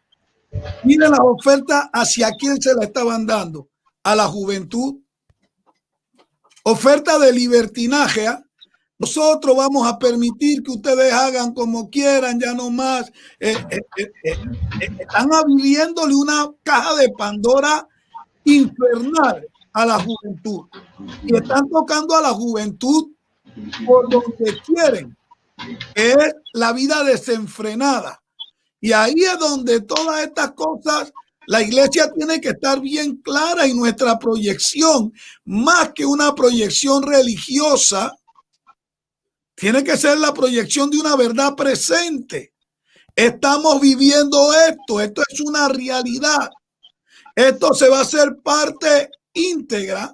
Miren las ofertas hacia quién se la estaban dando. A la juventud. Oferta de libertinaje. ¿Eh? Nosotros vamos a permitir que ustedes hagan como quieran, ya no más. Están abriéndole una caja de Pandora infernal a la juventud. Y están tocando a la juventud por donde quieren. Es la vida desenfrenada. Y ahí es donde todas estas cosas, la iglesia tiene que estar bien clara y nuestra proyección, más que una proyección religiosa, tiene que ser la proyección de una verdad presente. Estamos viviendo esto es una realidad. Esto se va a hacer parte íntegra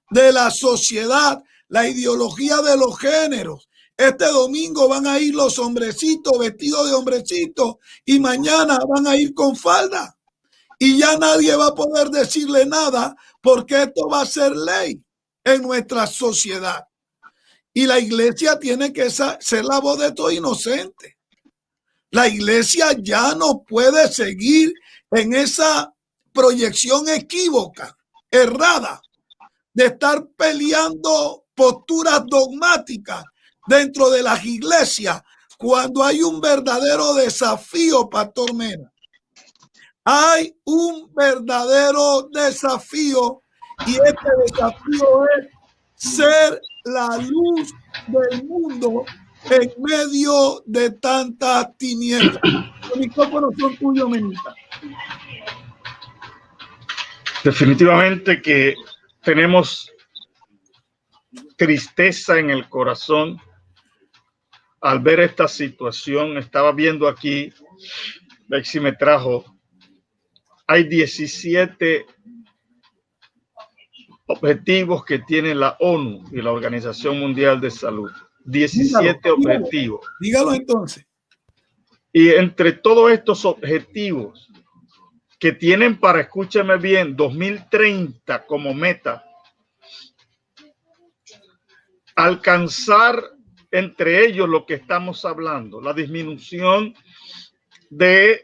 de la sociedad, la ideología de los géneros. Este domingo van a ir los hombrecitos vestidos de hombrecitos y mañana van a ir con falda. Y ya nadie va a poder decirle nada porque esto va a ser ley en nuestra sociedad. Y la iglesia tiene que ser la voz de todo inocente. La iglesia ya no puede seguir en esa proyección equívoca, errada, de estar peleando posturas dogmáticas dentro de las iglesias cuando hay un verdadero desafío, Pastor Mena. Hay un verdadero desafío y este desafío es ser la luz del mundo en medio de tantas tinieblas. Los micrófonos son tuyos, Menita. Definitivamente que tenemos tristeza en el corazón al ver esta situación. Estaba viendo aquí, Bexy me trajo, hay 17 objetivos que tiene la ONU y la Organización Mundial de Salud. 17 objetivos. Dígalo entonces. Y entre todos estos objetivos que tienen para, escúcheme bien, 2030 como meta, alcanzar entre ellos lo que estamos hablando, la disminución de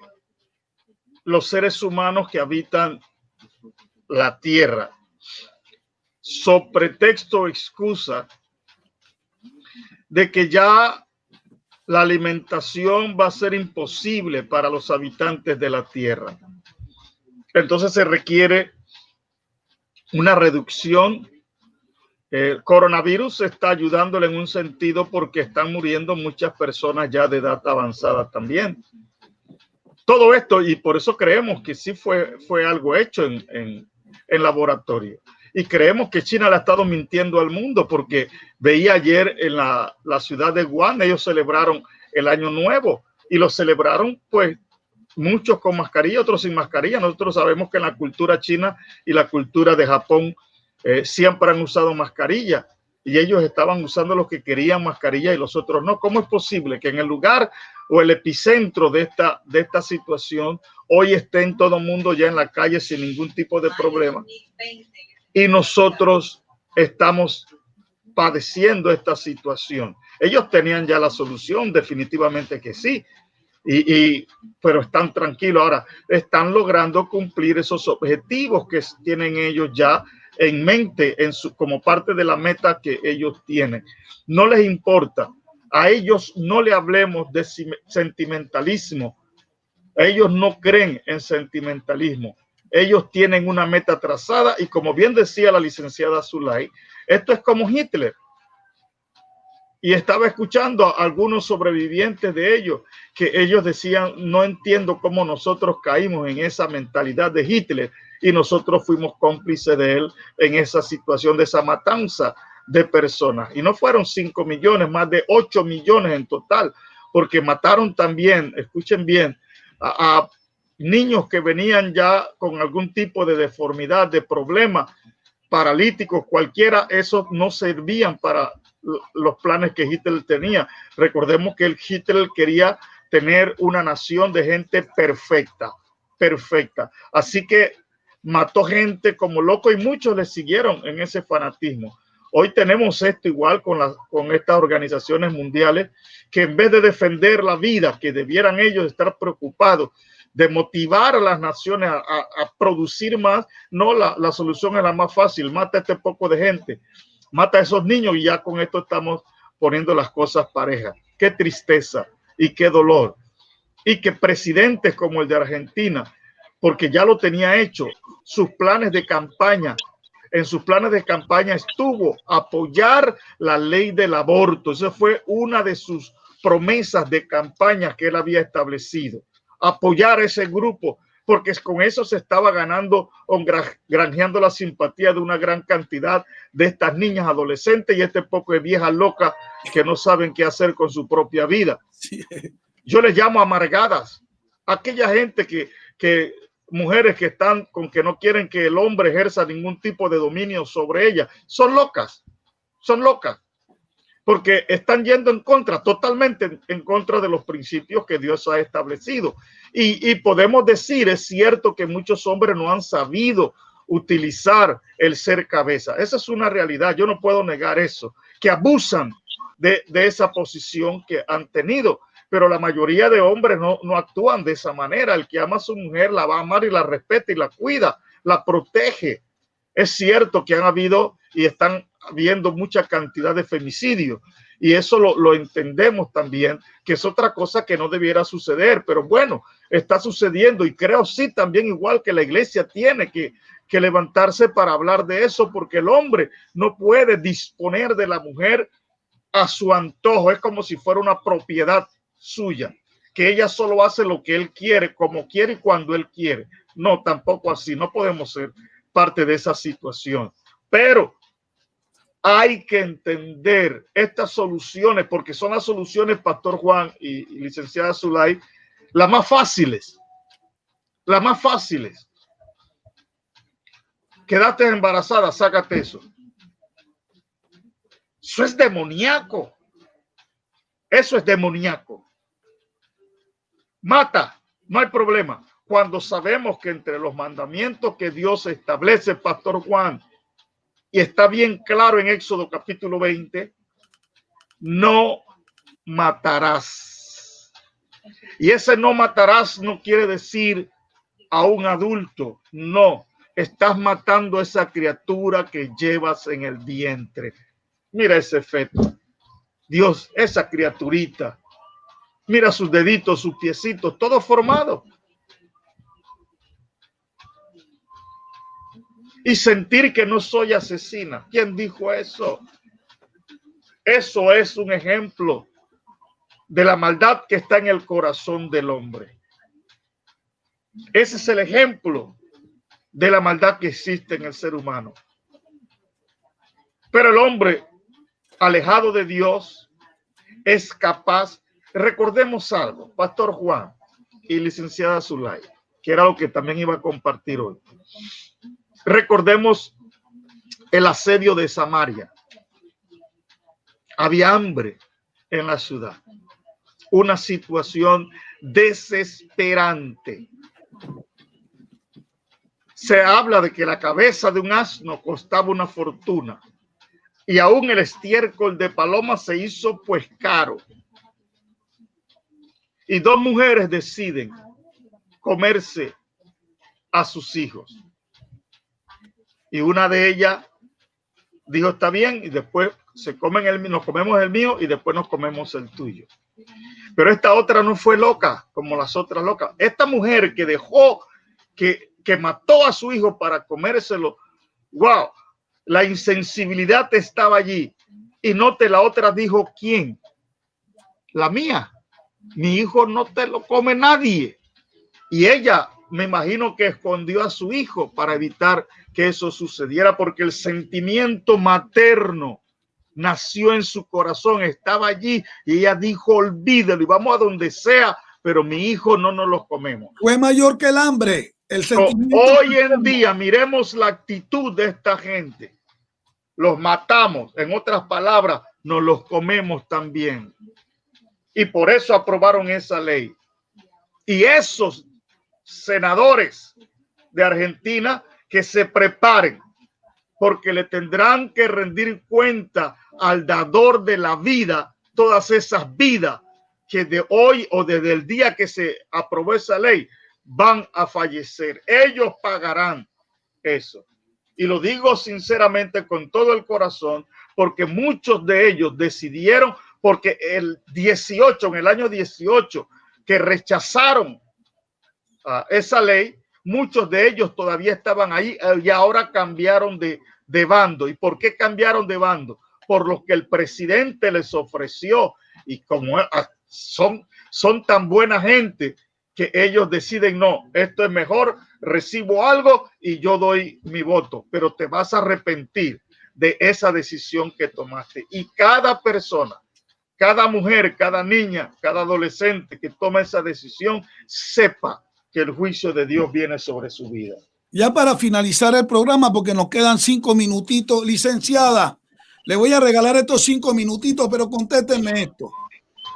los seres humanos que habitan la tierra, sobre pretexto o excusa de que ya la alimentación va a ser imposible para los habitantes de la tierra. Entonces se requiere una reducción. El coronavirus está ayudándole en un sentido porque están muriendo muchas personas ya de edad avanzada también. Todo esto, y por eso creemos que sí fue algo hecho en laboratorio. Y creemos que China le ha estado mintiendo al mundo, porque veía ayer en la ciudad de Wuhan, ellos celebraron el Año Nuevo y lo celebraron pues muchos con mascarilla, otros sin mascarilla. Nosotros sabemos que en la cultura china y la cultura de Japón siempre han usado mascarilla, y ellos estaban usando los que querían mascarilla y los otros no. ¿Cómo es posible que en el lugar o el epicentro de esta situación hoy esté en todo el mundo ya en la calle sin ningún tipo de problema, y nosotros estamos padeciendo esta situación? Ellos tenían ya la solución, definitivamente que sí, pero están tranquilos. Ahora están logrando cumplir esos objetivos que tienen ellos ya en mente como parte de la meta que ellos tienen. No les importa. A ellos no le hablemos de sentimentalismo. Ellos no creen en sentimentalismo. Ellos tienen una meta trazada, y como bien decía la licenciada Zulay, esto es como Hitler. Y estaba escuchando a algunos sobrevivientes de ellos, que ellos decían: no entiendo cómo nosotros caímos en esa mentalidad de Hitler y nosotros fuimos cómplices de él en esa situación de esa matanza de personas. Y no fueron 5 millones, más de 8 millones en total, porque mataron también, escuchen bien, a niños que venían ya con algún tipo de deformidad, de problema, paralíticos, cualquiera. Esos no servían para los planes que Hitler tenía. Recordemos que Hitler quería tener una nación de gente perfecta. Así que mató gente como loco, y muchos le siguieron en ese fanatismo. Hoy tenemos esto igual con estas organizaciones mundiales, que en vez de defender la vida, que debieran ellos estar preocupados de motivar a las naciones a producir más. No, la solución es la más fácil: mata a este poco de gente, mata a esos niños, y ya con esto estamos poniendo las cosas parejas. Qué tristeza y qué dolor. Y que presidentes como el de Argentina, porque ya lo tenía hecho, sus planes de campaña, en sus planes de campaña estuvo apoyar la ley del aborto. Esa fue una de sus promesas de campaña que él había establecido, apoyar a ese grupo, porque con eso se estaba ganando o granjeando la simpatía de una gran cantidad de estas niñas adolescentes y este poco de viejas locas que no saben qué hacer con su propia vida. Yo les llamo amargadas, aquella gente que mujeres que están con que no quieren que el hombre ejerza ningún tipo de dominio sobre ellas. Son locas, porque están yendo totalmente en contra de los principios que Dios ha establecido. Y podemos decir, es cierto que muchos hombres no han sabido utilizar el ser cabeza. Esa es una realidad, yo no puedo negar eso, que abusan de esa posición que han tenido. Pero la mayoría de hombres no actúan de esa manera. El que ama a su mujer la va a amar y la respeta y la cuida, la protege. Es cierto que han habido y están habiendo mucha cantidad de femicidios, y eso lo entendemos también, que es otra cosa que no debiera suceder, pero bueno, está sucediendo, y creo sí también igual que la iglesia tiene que levantarse para hablar de eso, porque el hombre no puede disponer de la mujer a su antojo. Es como si fuera una propiedad suya, que ella solo hace lo que él quiere, como quiere y cuando él quiere. No, tampoco así, no podemos ser parte de esa situación. Pero hay que entender estas soluciones, porque son las soluciones, Pastor Juan y licenciada Zulay, las más fáciles. Quedaste embarazada, sácate eso. Eso es demoníaco. Mata, no hay problema. Cuando sabemos que entre los mandamientos que Dios establece, Pastor Juan, y está bien claro en Éxodo capítulo 20, no matarás. Y ese no matarás no quiere decir a un adulto, no. Estás matando a esa criatura que llevas en el vientre. Mira ese feto. Dios, esa criaturita Mira sus deditos, sus piecitos, todo formado. Y sentir que no soy asesina. ¿Quién dijo eso? Eso es un ejemplo de la maldad que está en el corazón del hombre. Ese es el ejemplo de la maldad que existe en el ser humano. Pero el hombre alejado de Dios es capaz. Recordemos algo, Pastor Juan y licenciada Zulay, que era lo que también iba a compartir hoy. Recordemos el asedio de Samaria. Había hambre en la ciudad. Una situación desesperante. Se habla de que la cabeza de un asno costaba una fortuna y aún el estiércol de paloma se hizo pues caro. Y dos mujeres deciden comerse a sus hijos. Y una de ellas dijo, está bien, y después nos comemos el mío y después nos comemos el tuyo. Pero esta otra no fue loca como las otras locas. Esta mujer que dejó, que mató a su hijo para comérselo, wow, la insensibilidad estaba allí. Y note, la otra dijo, ¿quién? La mía. Mi hijo no te lo come nadie. Y ella, me imagino que escondió a su hijo para evitar que eso sucediera, porque el sentimiento materno nació en su corazón, estaba allí, y ella dijo, olvídalo y vamos a donde sea, pero mi hijo no nos lo comemos. Fue mayor que el hambre. El sentimiento hoy en día, miremos la actitud de esta gente. Los matamos, en otras palabras, nos los comemos también. Y por eso aprobaron esa ley. Y esos senadores de Argentina que se preparen, porque le tendrán que rendir cuenta al dador de la vida, todas esas vidas que de hoy o desde el día que se aprobó esa ley van a fallecer. Ellos pagarán eso. Y lo digo sinceramente con todo el corazón, porque muchos de ellos decidieron, porque en el año 18, que rechazaron esa ley, muchos de ellos todavía estaban ahí y ahora cambiaron de bando. ¿Y por qué cambiaron de bando? Por lo que el presidente les ofreció, y como son tan buena gente que ellos deciden, no, esto es mejor, recibo algo y yo doy mi voto, pero te vas a arrepentir de esa decisión que tomaste. Y cada persona, cada mujer, cada niña, cada adolescente que toma esa decisión, sepa que el juicio de Dios viene sobre su vida. Ya para finalizar el programa, porque nos quedan 5 minutitos, licenciada, le voy a regalar estos 5 minutitos, pero contéstenme esto.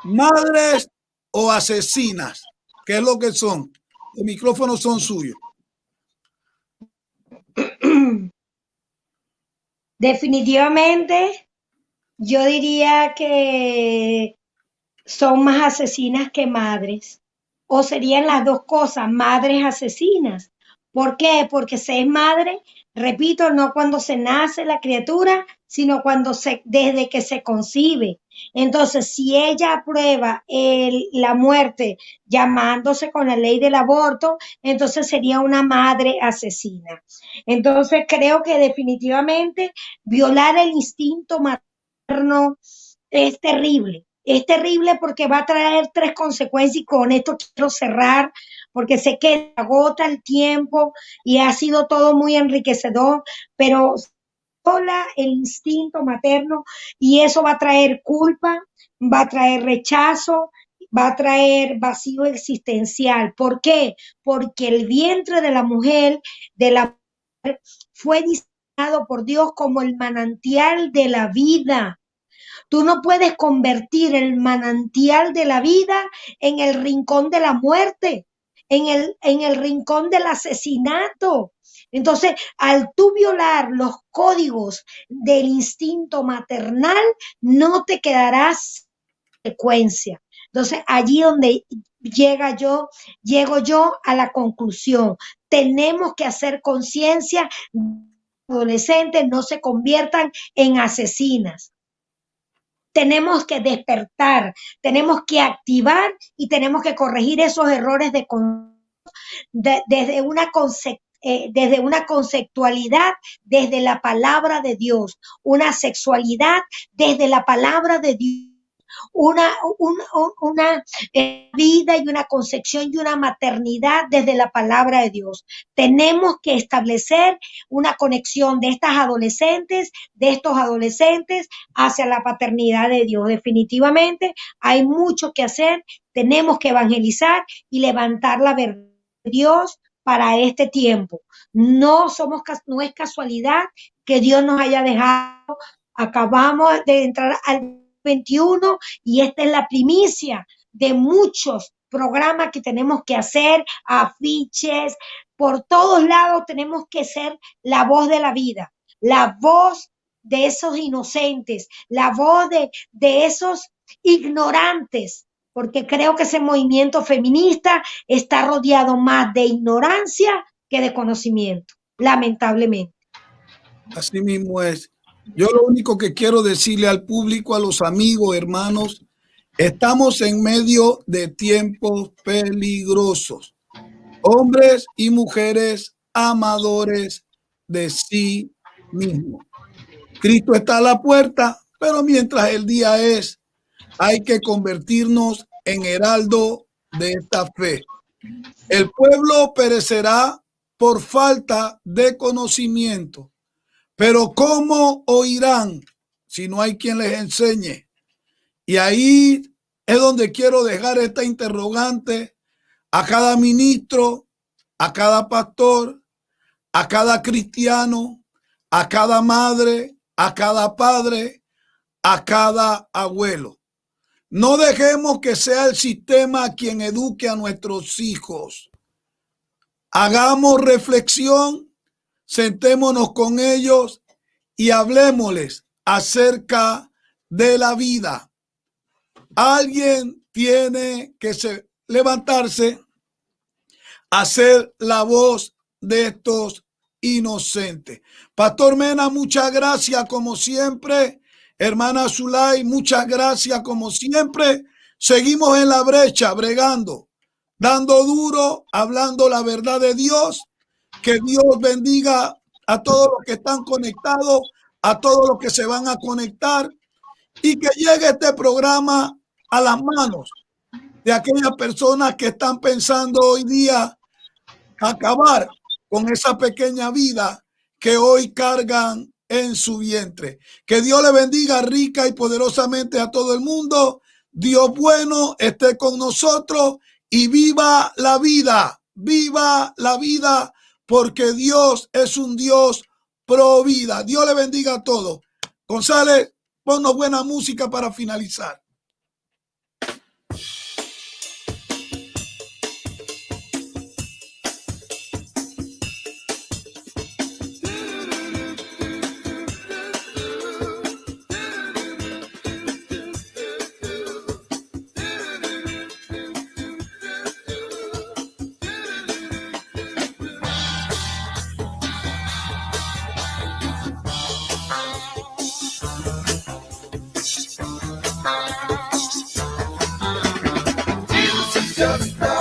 ¿Madres o asesinas? ¿Qué es lo que son? Los micrófonos son suyos. Definitivamente, yo diría que son más asesinas que madres. O serían las dos cosas, madres asesinas. ¿Por qué? Porque se es madre, repito, no cuando se nace la criatura, sino desde que se concibe. Entonces, si ella aprueba la muerte llamándose con la ley del aborto, entonces sería una madre asesina. Entonces, creo que definitivamente violar el instinto materno es terrible. Es terrible porque va a traer 3 consecuencias, y con esto quiero cerrar, porque sé que agota el tiempo y ha sido todo muy enriquecedor, pero viola el instinto materno y eso va a traer culpa, va a traer rechazo, va a traer vacío existencial. ¿Por qué? Porque el vientre de la mujer fue diseñado por Dios como el manantial de la vida. Tú no puedes convertir el manantial de la vida en el rincón de la muerte, en el rincón del asesinato. Entonces, al tú violar los códigos del instinto maternal, no te quedarás consecuencia. Entonces, allí donde llego yo a la conclusión. Tenemos que hacer conciencia de que los adolescentes no se conviertan en asesinas. tenemos que despertar, tenemos que activar y tenemos que corregir esos errores desde una conceptualidad desde la palabra de Dios, una sexualidad desde la palabra de Dios, una vida y una concepción y una maternidad desde la palabra de Dios. Tenemos que establecer una conexión de estos adolescentes hacia la paternidad de Dios. Definitivamente hay mucho que hacer, tenemos que evangelizar y levantar la verdad de Dios para este tiempo. No es casualidad que Dios nos haya dejado. Acabamos de entrar al 21 y esta es la primicia de muchos programas que tenemos que hacer, afiches, por todos lados tenemos que ser la voz de la vida, la voz de esos inocentes, la voz de esos ignorantes, porque creo que ese movimiento feminista está rodeado más de ignorancia que de conocimiento, lamentablemente. Así mismo es. Yo lo único que quiero decirle al público, a los amigos, hermanos, estamos en medio de tiempos peligrosos. Hombres y mujeres amadores de sí mismos. Cristo está a la puerta, pero mientras el día es, hay que convertirnos en heraldo de esta fe. El pueblo perecerá por falta de conocimiento. Pero ¿cómo oirán si no hay quien les enseñe? Y ahí es donde quiero dejar esta interrogante a cada ministro, a cada pastor, a cada cristiano, a cada madre, a cada padre, a cada abuelo. No dejemos que sea el sistema quien eduque a nuestros hijos. Hagamos reflexión. Sentémonos con ellos y hablemosles acerca de la vida. Alguien tiene que levantarse a ser la voz de estos inocentes. Pastor Mena, muchas gracias como siempre. Hermana Zulay, muchas gracias como siempre. Seguimos en la brecha, bregando, dando duro, hablando la verdad de Dios. Que Dios bendiga a todos los que están conectados, a todos los que se van a conectar y que llegue este programa a las manos de aquellas personas que están pensando hoy día acabar con esa pequeña vida que hoy cargan en su vientre. Que Dios le bendiga rica y poderosamente a todo el mundo. Dios bueno esté con nosotros y viva la vida, porque Dios es un Dios pro vida. Dios le bendiga a todos. González, ponnos buena música para finalizar. Just